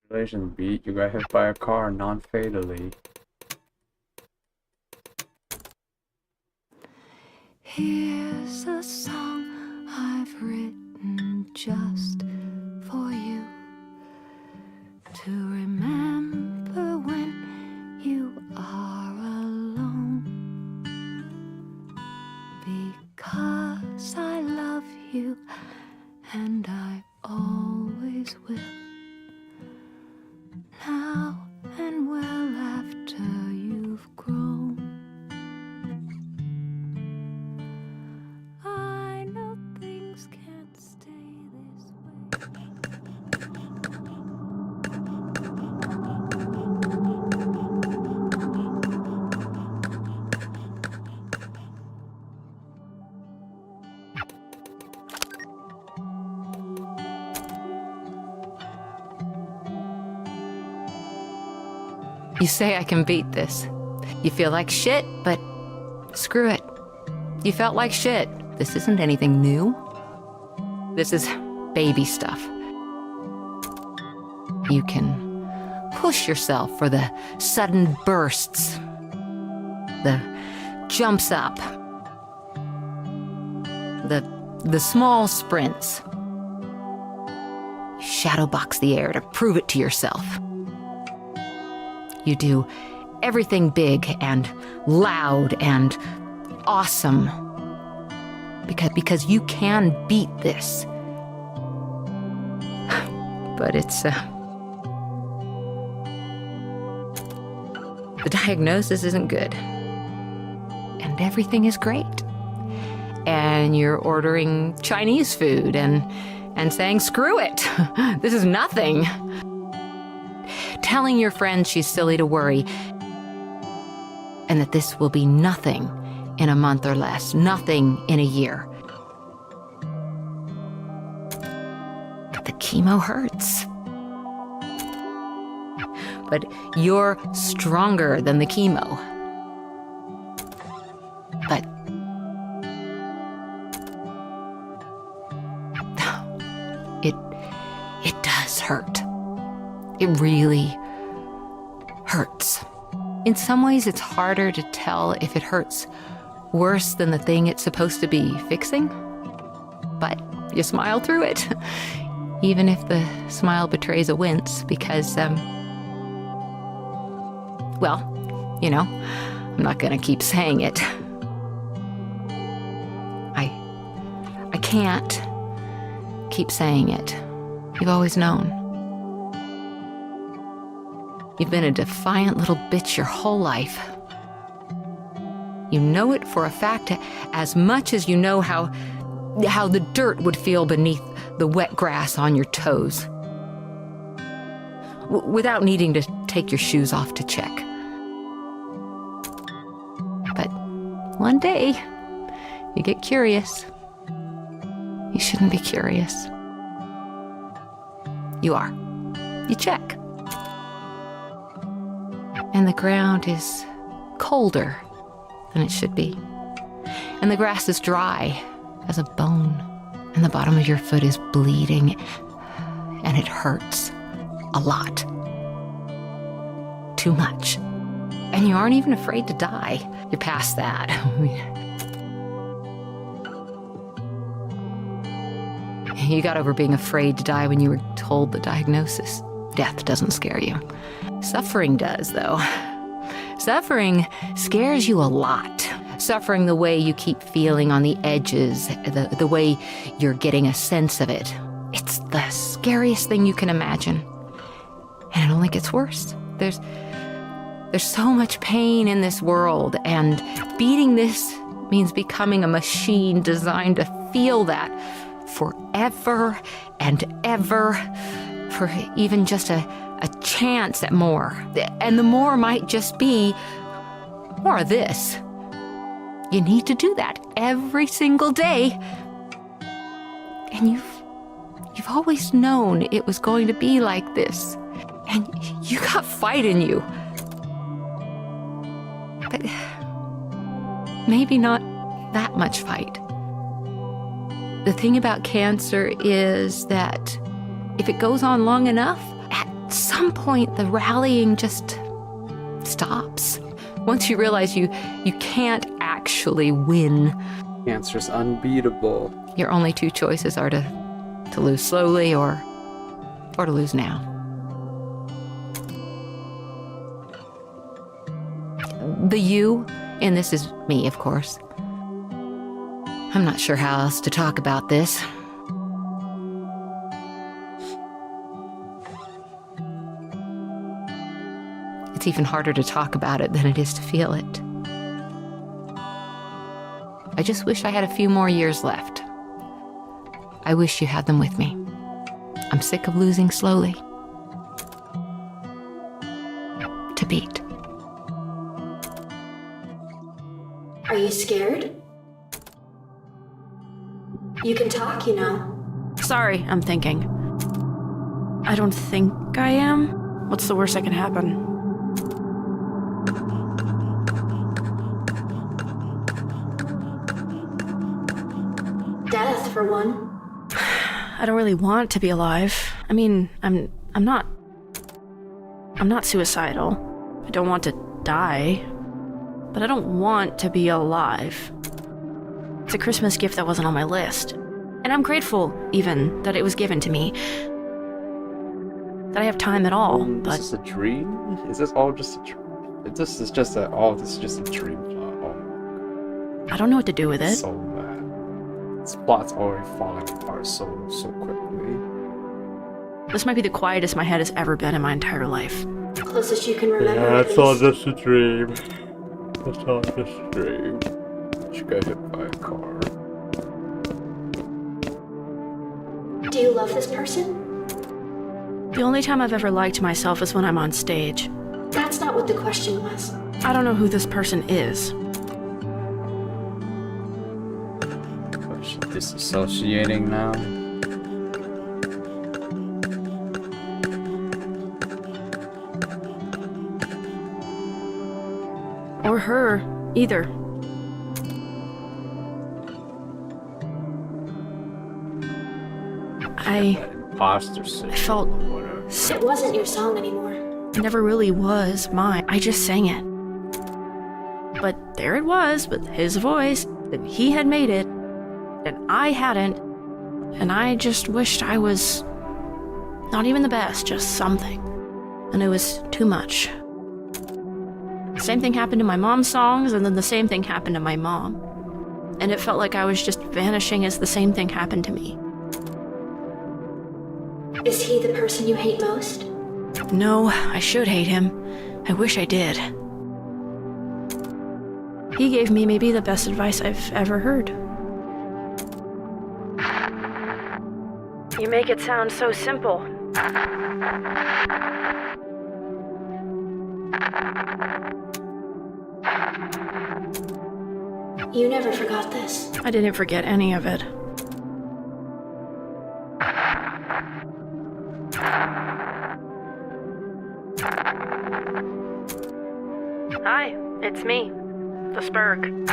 Congratulations, Beat. You got hit by a car non-fatally. Here's a song I've written just for you, to remember when you are alone, because I love you and I always will, now and well after you've grown. I know things can't stay this You say I can beat this. You feel like shit, but screw it. You felt like shit. This isn't anything new. This is baby stuff. You can push yourself for the sudden bursts, the jumps up, the small sprints. You shadowbox the air to prove it to yourself. You do everything big and loud and awesome because you can beat this. But it's the diagnosis isn't good. And everything is great. And you're ordering Chinese food and saying, screw it, this is nothing. Telling your friend she's silly to worry, and that this will be nothing in a month or less, nothing in a year. But the chemo hurts. But you're stronger than the chemo. But it does hurt. It really hurts. In some ways, it's harder to tell if it hurts worse than the thing it's supposed to be fixing. But you smile through it, even if the smile betrays a wince, because, well, you know, I'm not gonna keep saying it. can't keep saying it. You've always known. You've been a defiant little bitch your whole life. You know it for a fact as much as you know how the dirt would feel beneath the wet grass on your toes. Without needing to take your shoes off to check. But one day, you get curious. You shouldn't be curious. You are. You check. And the ground is colder than it should be. And the grass is dry as a bone. And the bottom of your foot is bleeding. And it hurts a lot. Too much. And you aren't even afraid to die. You're past that. You got over being afraid to die when you were told the diagnosis. Death doesn't scare you. Suffering does, though. Suffering scares you a lot. Suffering the way you keep feeling on the edges, the way you're getting a sense of it. It's the scariest thing you can imagine. And it only gets worse. There's so much pain in this world, and beating this means becoming a machine designed to feel that forever and ever, for even just a chance at more. And the more might just be more of this. You need to do that every single day. And you've always known it was going to be like this. And you got fight in you. But maybe not that much fight. The thing about cancer is that if it goes on long enough, at some point the rallying just stops. Once you realize you can't actually win. Cancer's unbeatable. Your only two choices are to lose slowly or to lose now. The you in this is me, of course. I'm not sure how else to talk about this. It's even harder to talk about it than it is to feel it. I just wish I had a few more years left. I wish you had them with me. I'm sick of losing slowly. To beat. Are you scared? You can talk, you know. Sorry, I'm thinking. I don't think I am. What's the worst that can happen? Death, for one. I don't really want to be alive. I mean, I'm not suicidal. I don't want to die. But I don't want to be alive. It's a Christmas gift that wasn't on my list. And I'm grateful, even, that it was given to me. That I have time at all, but... Is this a dream? Is this all just a dream? This is just a dream plot. Oh. I don't know what to do with it. So bad. This plot's already falling apart so quickly. This might be the quietest my head has ever been in my entire life. Closest you can remember. Yeah, it's all just a dream. It's all just a dream. She got hit by a car. Do you love this person? The only time I've ever liked myself is when I'm on stage. That's not what the question was. I don't know who this person is. Is she disassociating now? Or her, either. Imposter syndrome. I felt It wasn't your song anymore. it never really was mine. I just sang it. But there it was, with his voice, that he had made it, and I hadn't. And I just wished I was not even the best, just something. And it was too much. The same thing happened to my mom's songs, and then the same thing happened to my mom. and it felt like I was just vanishing as the same thing happened to me. Is he the person you hate most? No, I should hate him. I wish I did. He gave me maybe the best advice I've ever heard. You make it sound so simple. You never forgot this. I didn't forget any of it. Hi, it's me, the Spurg.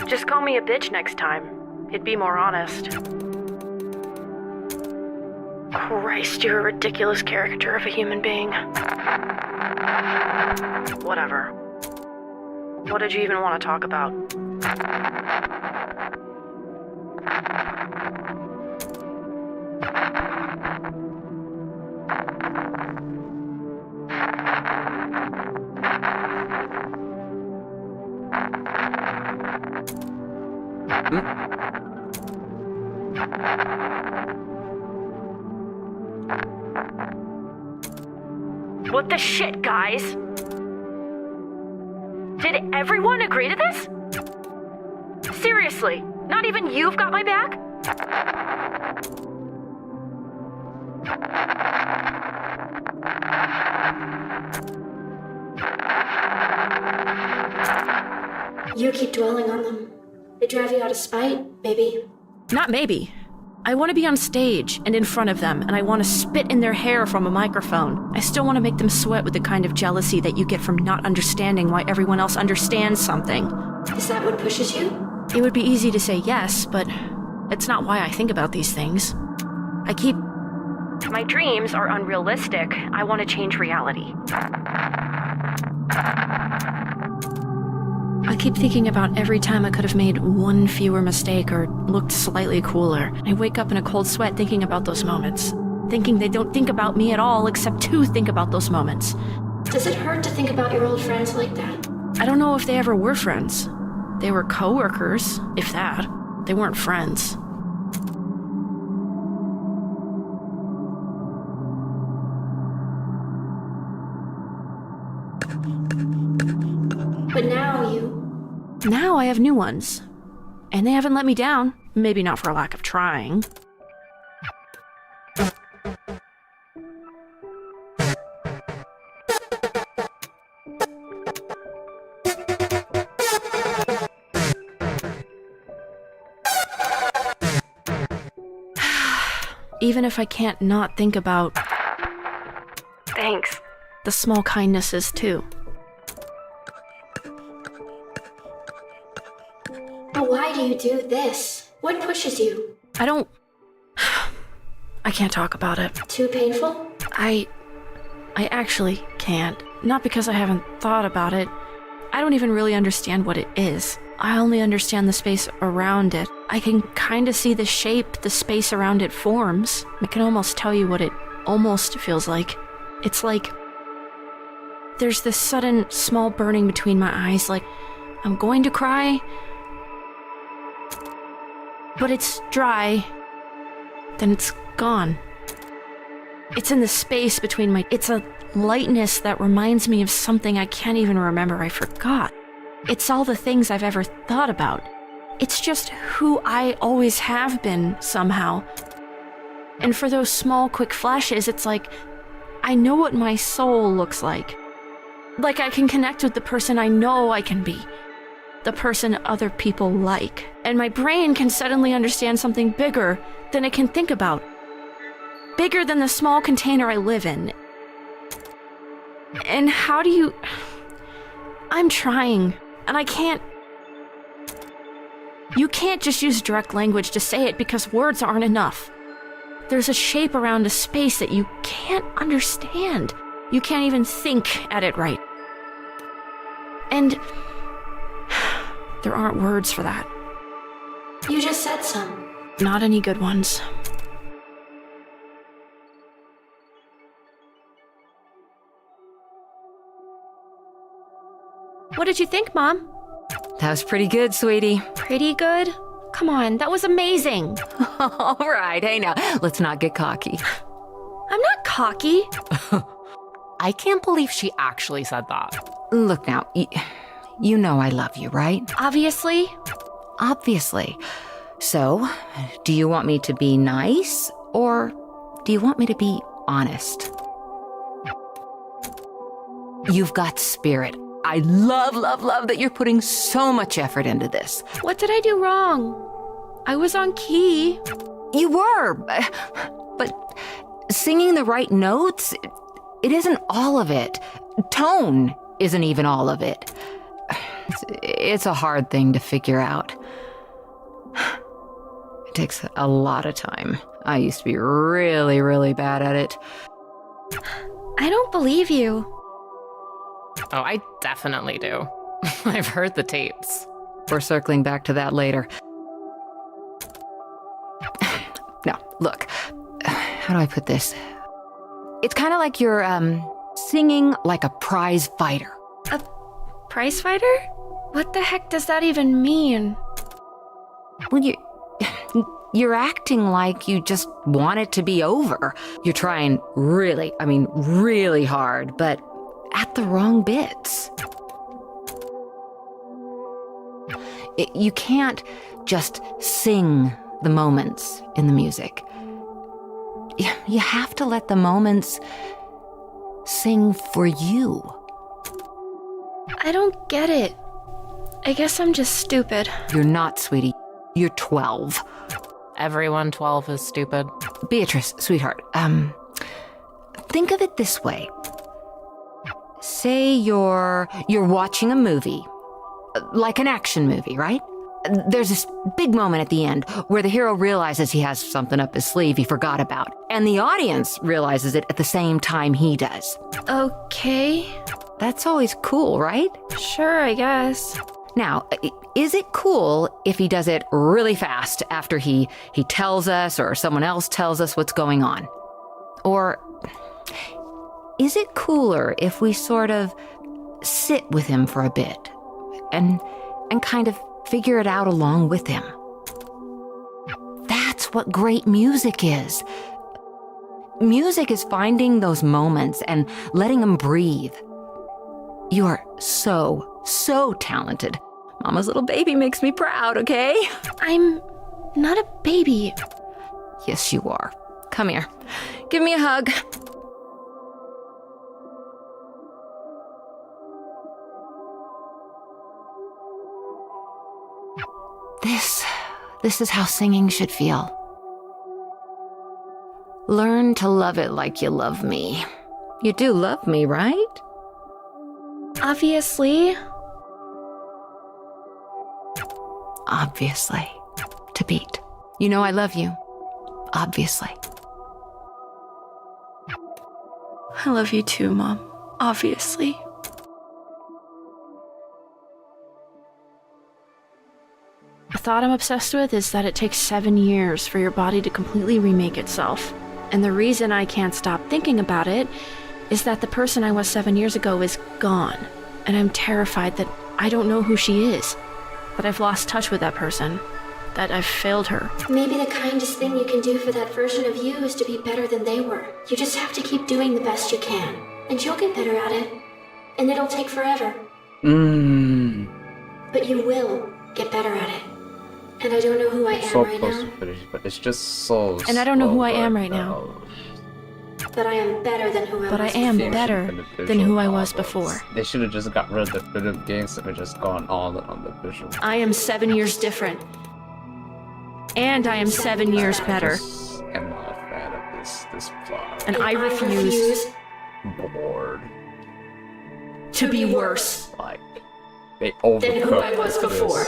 Just call me a bitch next time. It'd be more honest. Christ, you're a ridiculous caricature of a human being. Whatever. What did you even want to talk about? What the shit, guys? Did everyone agree to this? Seriously, not even you've got my back? You keep dwelling on them. They drive you out of spite, maybe. Not maybe. I want to be on stage and in front of them, and I want to spit in their hair from a microphone. I still want to make them sweat with the kind of jealousy that you get from not understanding why everyone else understands something. Is that what pushes you? It would be easy to say yes, but it's not why I think about these things. My dreams are unrealistic. I want to change reality. I keep thinking about every time I could have made one fewer mistake or looked slightly cooler. I wake up in a cold sweat thinking about those moments. Thinking they don't think about me at all except to think about those moments. Does it hurt to think about your old friends like that? I don't know if they ever were friends. They were coworkers, if that. They weren't friends. But now Now I have new ones. And they haven't let me down. Maybe not for a lack of trying. Even if I can't not think about... Thanks. The small kindnesses, too. But why do you do this? What pushes you? I can't talk about it. Too painful? I actually can't. Not because I haven't thought about it. I don't even really understand what it is. I only understand the space around it. I can kind of see the shape the space around it forms. I can almost tell you what it almost feels like. It's like there's this sudden small burning between my eyes, like I'm going to cry, but it's dry, then it's gone. It's in the space between it's a lightness that reminds me of something I can't even remember I forgot. It's all the things I've ever thought about. It's just who I always have been, somehow. And for those small, quick flashes, it's like I know what my soul looks like. Like I can connect with the person I know I can be. The person other people like. And my brain can suddenly understand something bigger than it can think about. Bigger than the small container I live in. And how do you... I'm trying, and I can't... You can't just use direct language to say it because words aren't enough. There's a shape around a space that you can't understand. You can't even think at it right. And there aren't words for that. You just said some. Not any good ones. What did you think, Mom? That was pretty good, sweetie. Pretty good? Come on, that was amazing. All right, hey now, let's not get cocky. I'm not cocky. I can't believe she actually said that. Look now, you know I love you, right? Obviously. Obviously. So, do you want me to be nice, or do you want me to be honest? You've got spirit. I love that you're putting so much effort into this. What did I do wrong? I was on key. You were, but singing the right notes, it isn't all of it. Tone isn't even all of it. It's a hard thing to figure out. It takes a lot of time. I used to be really, really bad at it. I don't believe you. Oh, I definitely do. I've heard the tapes. We're circling back to that later. Now, look. How do I put this? It's kind of like you're, singing like a prize fighter. A prize fighter? What the heck does that even mean? Well, you're acting like you just want it to be over. You're trying really hard, but at the wrong bits. You can't just sing the moments in the music. You have to let the moments sing for you. I don't get it. I guess I'm just stupid. You're not, sweetie. You're 12. Everyone 12 is stupid. Beatrice, sweetheart, think of it this way. Say you're watching a movie, like an action movie, right? There's this big moment at the end where the hero realizes he has something up his sleeve he forgot about, and the audience realizes it at the same time he does. Okay. That's always cool, right? Sure, I guess. Now, is it cool if he does it really fast after he tells us or someone else tells us what's going on? Or is it cooler if we sort of sit with him for a bit and kind of figure it out along with him? That's what great music is. Music is finding those moments and letting them breathe. You are so talented. Mama's little baby makes me proud, okay? I'm not a baby. Yes, you are. Come here. Give me a hug. This is how singing should feel. Learn to love it like you love me. You do love me, right? Obviously. Obviously. To beat. You know I love you. Obviously. I love you too, Mom. Obviously. The thought I'm obsessed with is that it takes 7 years for your body to completely remake itself. And the reason I can't stop thinking about it is that the person I was 7 years ago is gone. And I'm terrified that I don't know who she is. That I've lost touch with that person. That I've failed her. Maybe the kindest thing you can do for that version of you is to be better than they were. You just have to keep doing the best you can. And you'll get better at it. And it'll take forever. But you will get better at it. And I don't know who I am So right close now. to finish, but it's just so. And I don't know who I slow am right right now. But I am better than who I was. But I am before. better than who I was before. They should have just got rid of the video games and just gone all in on the visual. I am 7 years different. And I am 7 years better. I'm not a fan of this plot. And I refuse Bored. to be worse. Like they overcooked Than who I was this. before.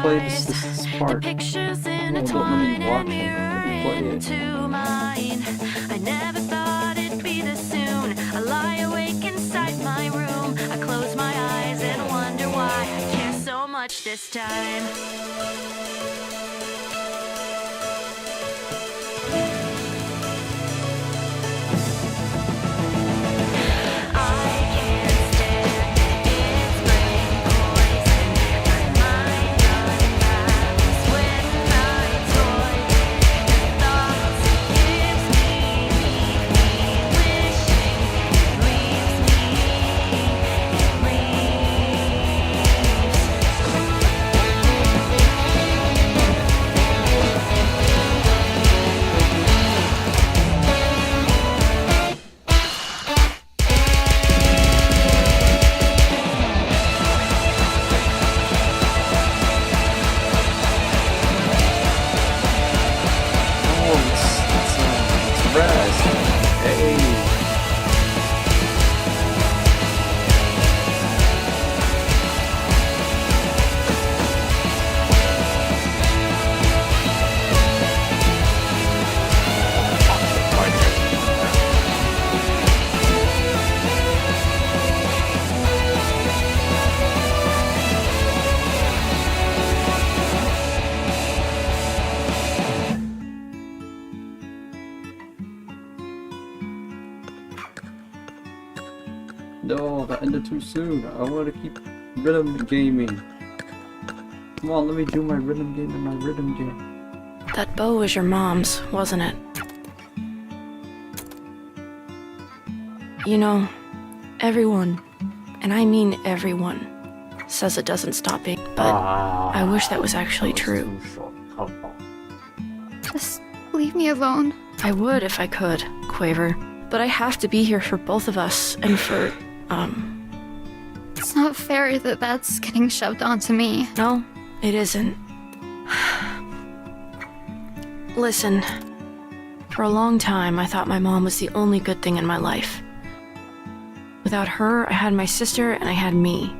play this part. Pictures in a Well, torn let me watch and it. mirror Let me play it. into mine. I never thought it'd be this soon. I lie awake inside my room. I close my eyes and wonder why I care so much this time. No, that ended too soon. I want to keep rhythm gaming. Come on, let me do my rhythm game and my rhythm game. That bow was your mom's, wasn't it? You know, everyone, and I mean everyone, says it doesn't stop being, but I wish that was actually true. Just leave me alone. I would if I could, Quaver, but I have to be here for both of us and for, It's not fair that that's getting shoved onto me. No, it isn't. Listen, for a long time I thought my mom was the only good thing in my life. Without her, I had my sister and I had me.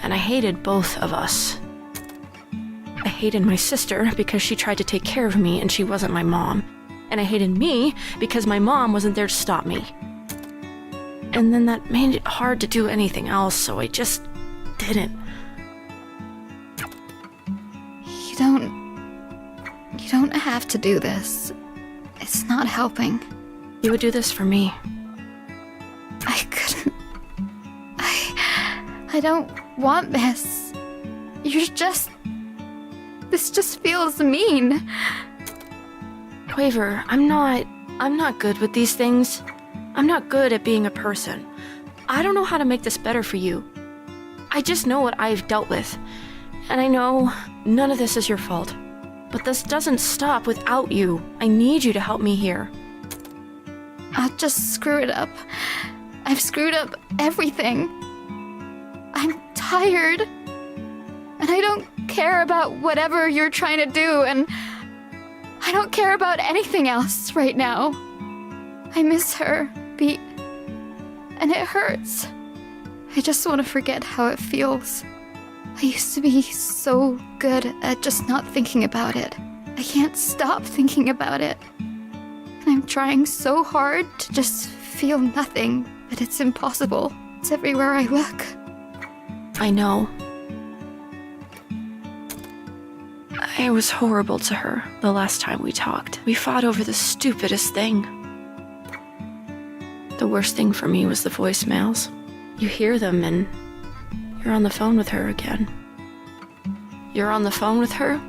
And I hated both of us. I hated my sister because she tried to take care of me and she wasn't my mom. And I hated me because my mom wasn't there to stop me. And then that made it hard to do anything else, so I just didn't. You don't have to do this. It's not helping. You would do this for me. I couldn't. I don't want this. This just feels mean. Quaver, I'm not good with these things. I'm not good at being a person. I don't know how to make this better for you. I just know what I've dealt with. And I know none of this is your fault. But this doesn't stop without you. I need you to help me here. I'll just screw it up. I've screwed up everything. I'm tired. And I don't care about whatever you're trying to do, and I don't care about anything else right now. I miss her, Beat. And it hurts. I just want to forget how it feels. I used to be so good at just not thinking about it. I can't stop thinking about it. And I'm trying so hard to just feel nothing, but it's impossible. It's everywhere I look. I know. I was horrible to her the last time we talked. We fought over the stupidest thing. The worst thing for me was the voicemails. You hear them and you're on the phone with her again. You're on the phone with her,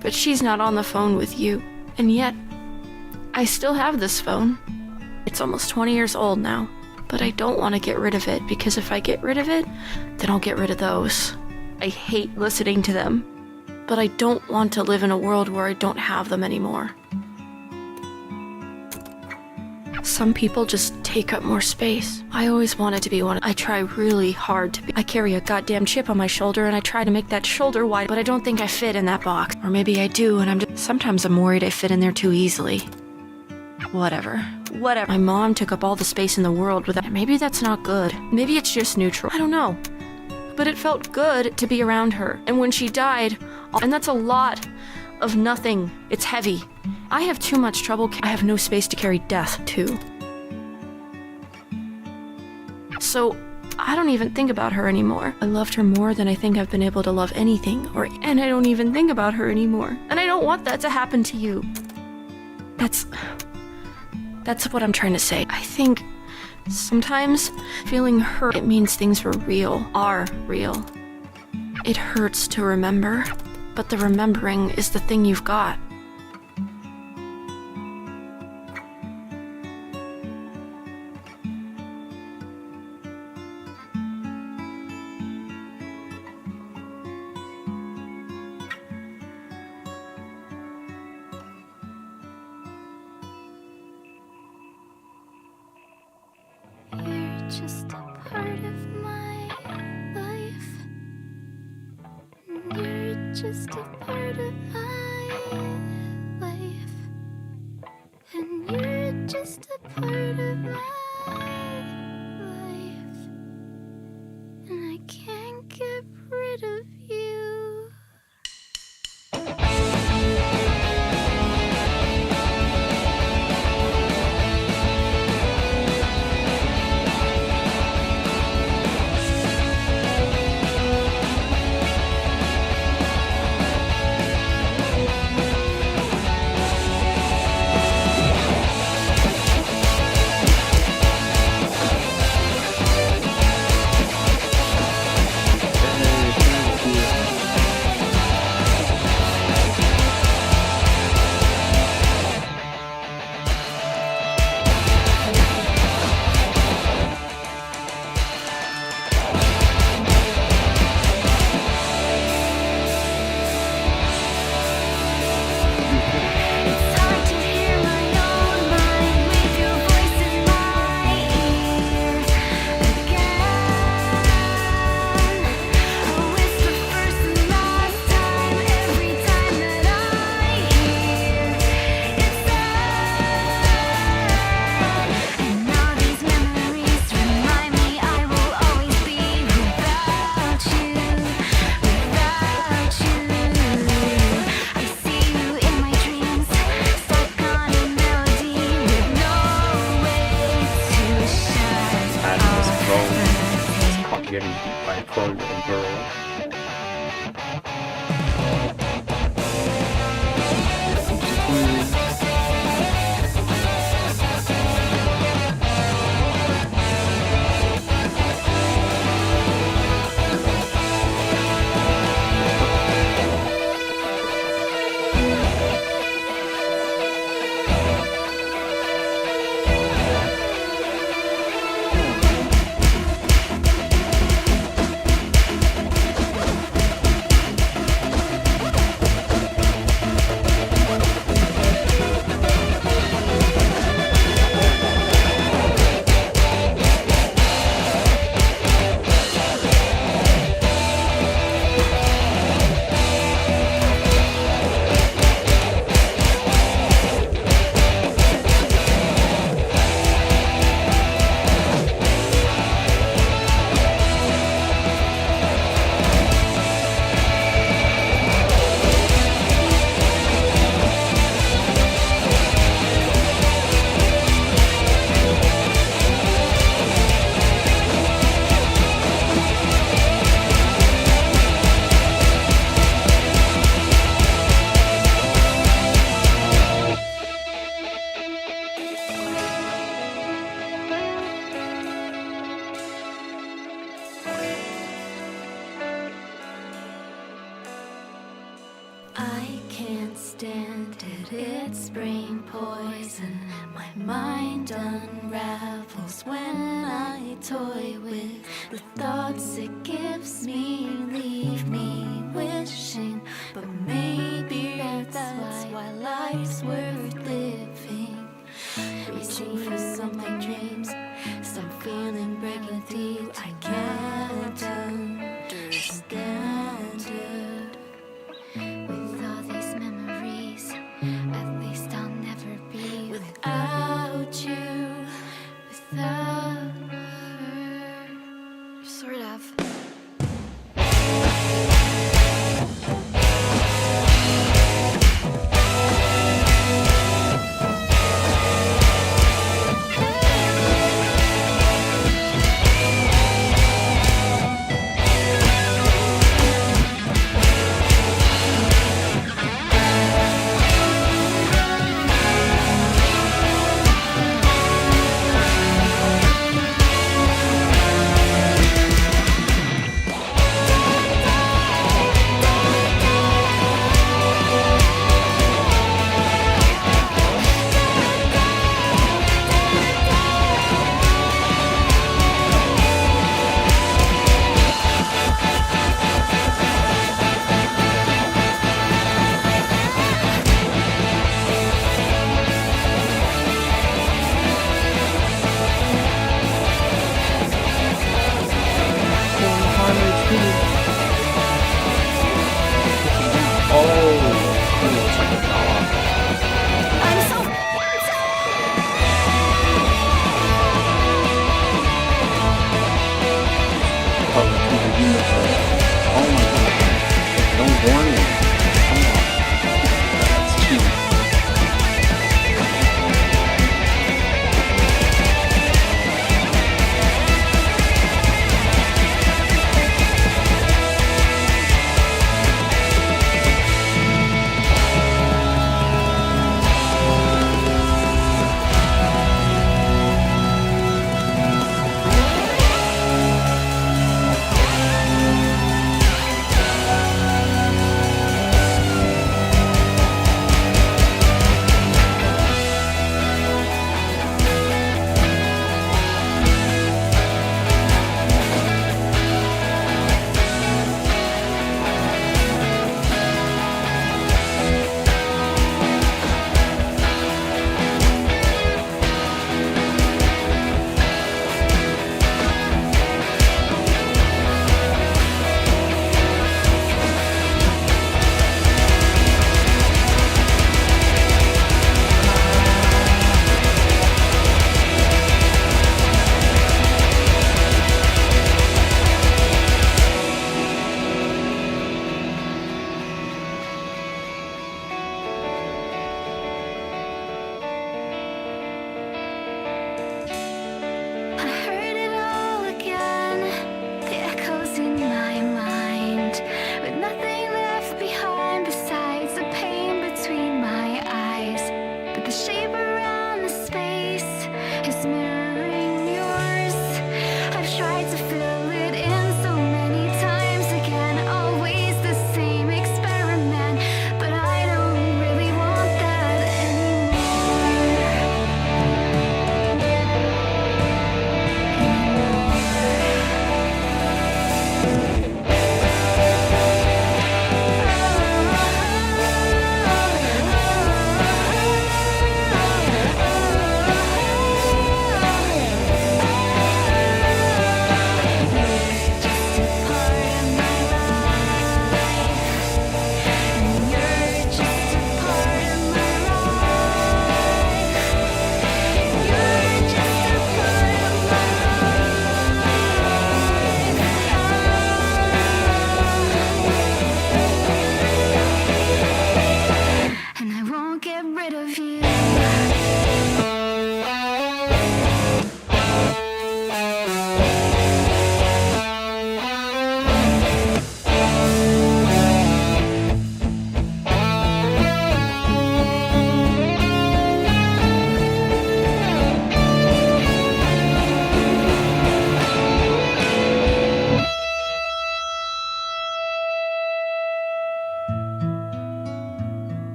but she's not on the phone with you. And yet, I still have this phone. It's almost 20 years old now, but I don't want to get rid of it because if I get rid of it, then I'll get rid of those. I hate listening to them, but I don't want to live in a world where I don't have them anymore. Some people just take up more space. I always wanted to be one. I try really hard to be. I carry a goddamn chip on my shoulder and I try to make that shoulder wide, but I don't think I fit in that box. Or maybe I do and sometimes I'm worried I fit in there too easily. Whatever. My mom took up all the space in the world without. Maybe that's not good. Maybe it's just neutral. I don't know. but it felt good to be around her. And when she died, and that's a lot of nothing. It's heavy. I have too much trouble. I have no space to carry death, too. So, I don't even think about her anymore. I loved her more than I think I've been able to love anything, and I don't even think about her anymore. And I don't want that to happen to you. That's what I'm trying to say. I think sometimes feeling hurt, it means things are real. It hurts to remember, but the remembering is the thing you've got. You're just a part of my life. You're just a part of my life. And you're just a part of my life. And I can't get rid of you. Getting beat by a poor little girl. I can't stand it, it's brain poison. My mind unravels when I toy with the thoughts it gives me, leave me wishing. But maybe that's why life's worth living. Reaching for something dreams, some feeling breaking through. I can't understand it. With all these memories, at least I'll never be without you, without her. Sort of.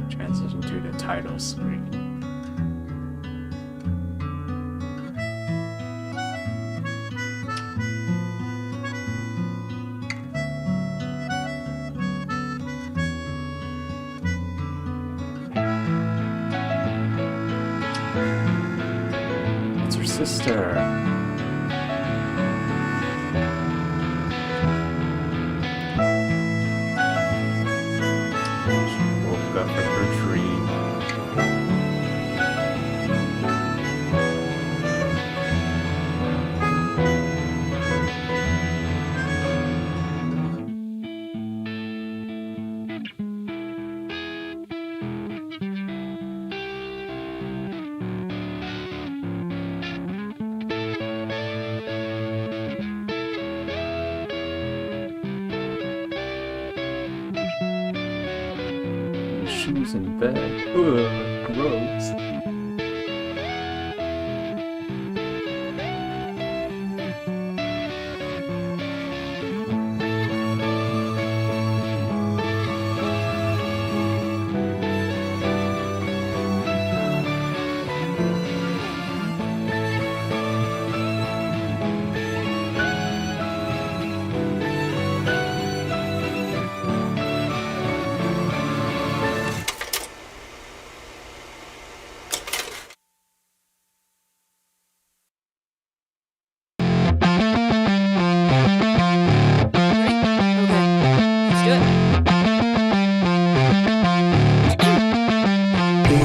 Transition to the title screen. It's her sister. She woke up in her dream. Shoes in bed. Ugh, gross.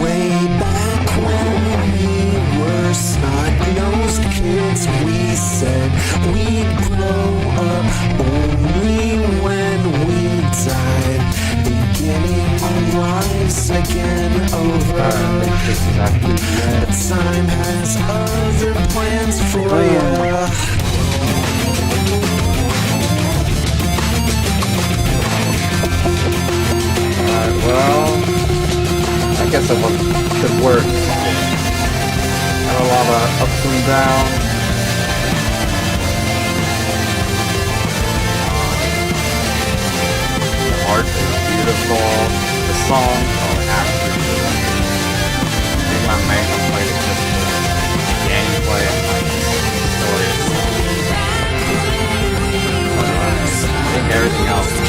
Way back when we were snot-nosed kids, we said we'd grow up only when we died. Beginning our lives again over. But time has other plans for ya. Well, I guess it could work. Had a lot of ups and downs. The art is beautiful. The song, absolutely. I think my main complaint is just the gameplay and like the story. I think everything else is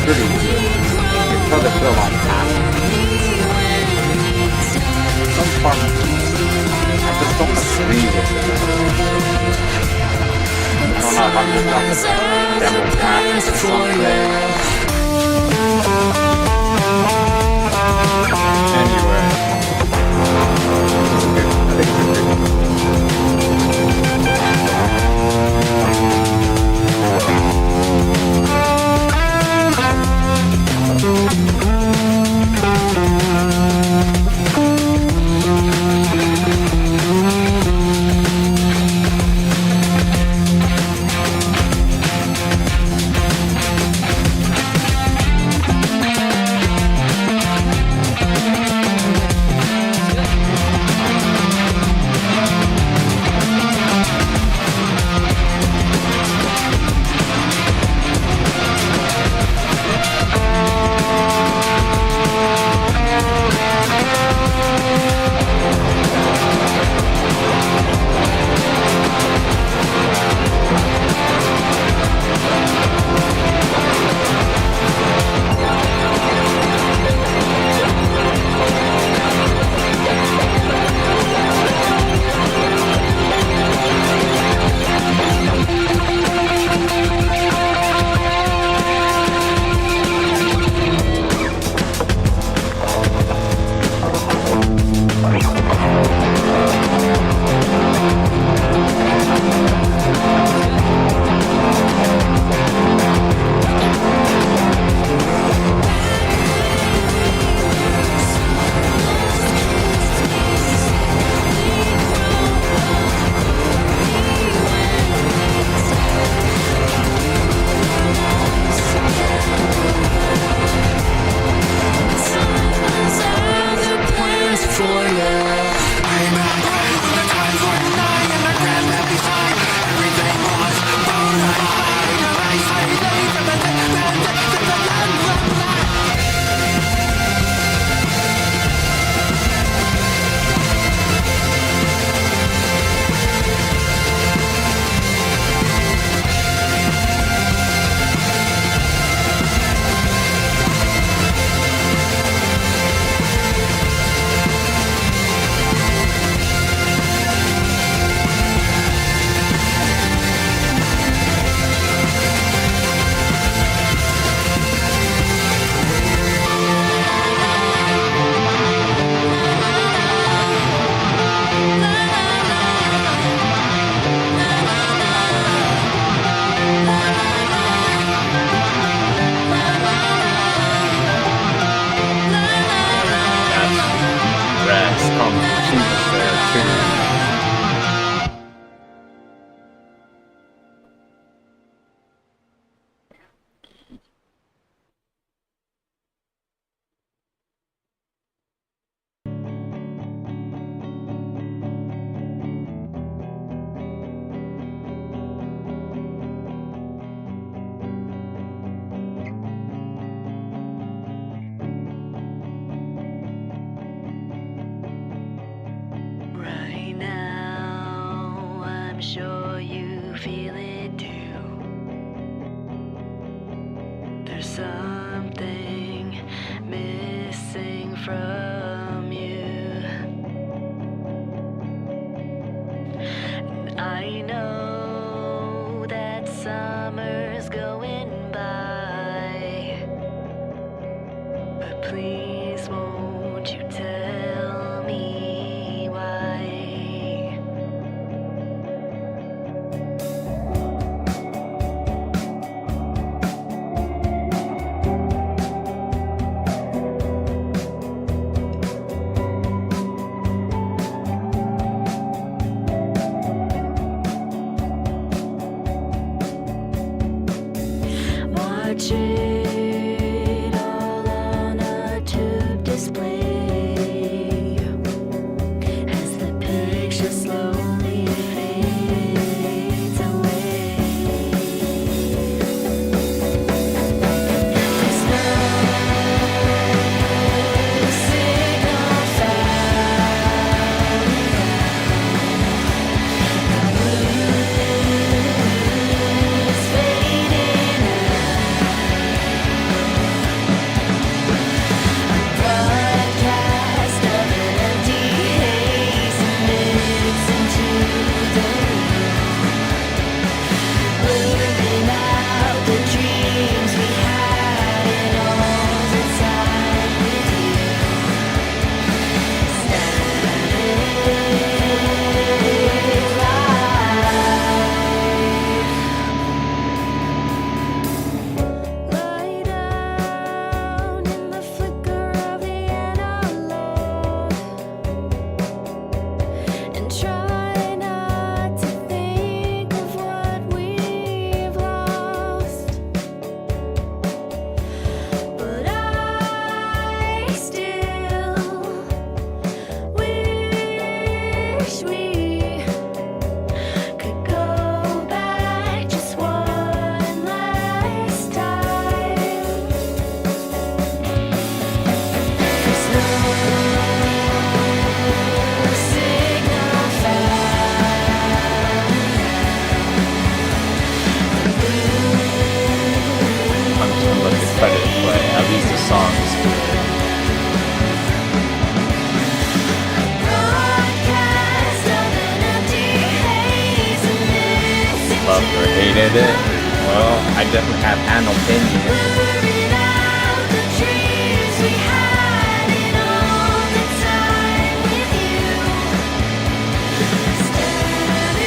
pretty good. You can tell they put a lot of passion. Some part, I just don't agree with it. I don't know if I'm just on the demo pack or something. Anyway, I think it's good. please won't you tell me why? Watch it all on a tube display as the picture slowly fades away. There's no signal found. The moon is fading broadcast of an empty haze emits into the blurring out the dreams we had in all the time with you. Lie down in the flicker of the analog and try not to think of what we've lost. But I still wish we could go back just one last time. There's no signal found. I'm just gonna let the credits play. At least the song is good. Broadcast of an empty haze emits Loved or hated it. Well, I definitely have an opinion. blurring out the dreams we had in all the time with you. Static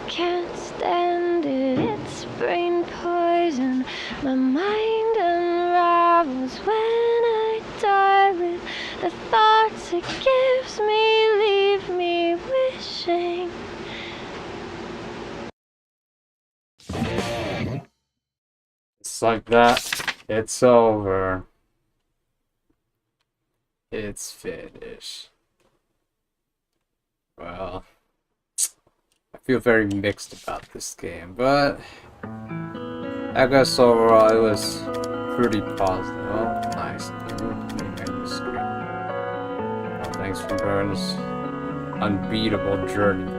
can't stand it, it's brain poison. My mind unravels when I die with the thoughts it gives me, leave me wishing. It's like that. It's over. It's finished. Well, I feel very mixed about this game, but I guess overall it was pretty positive. Oh, nice. Well, thanks for bearing this unbeatable journey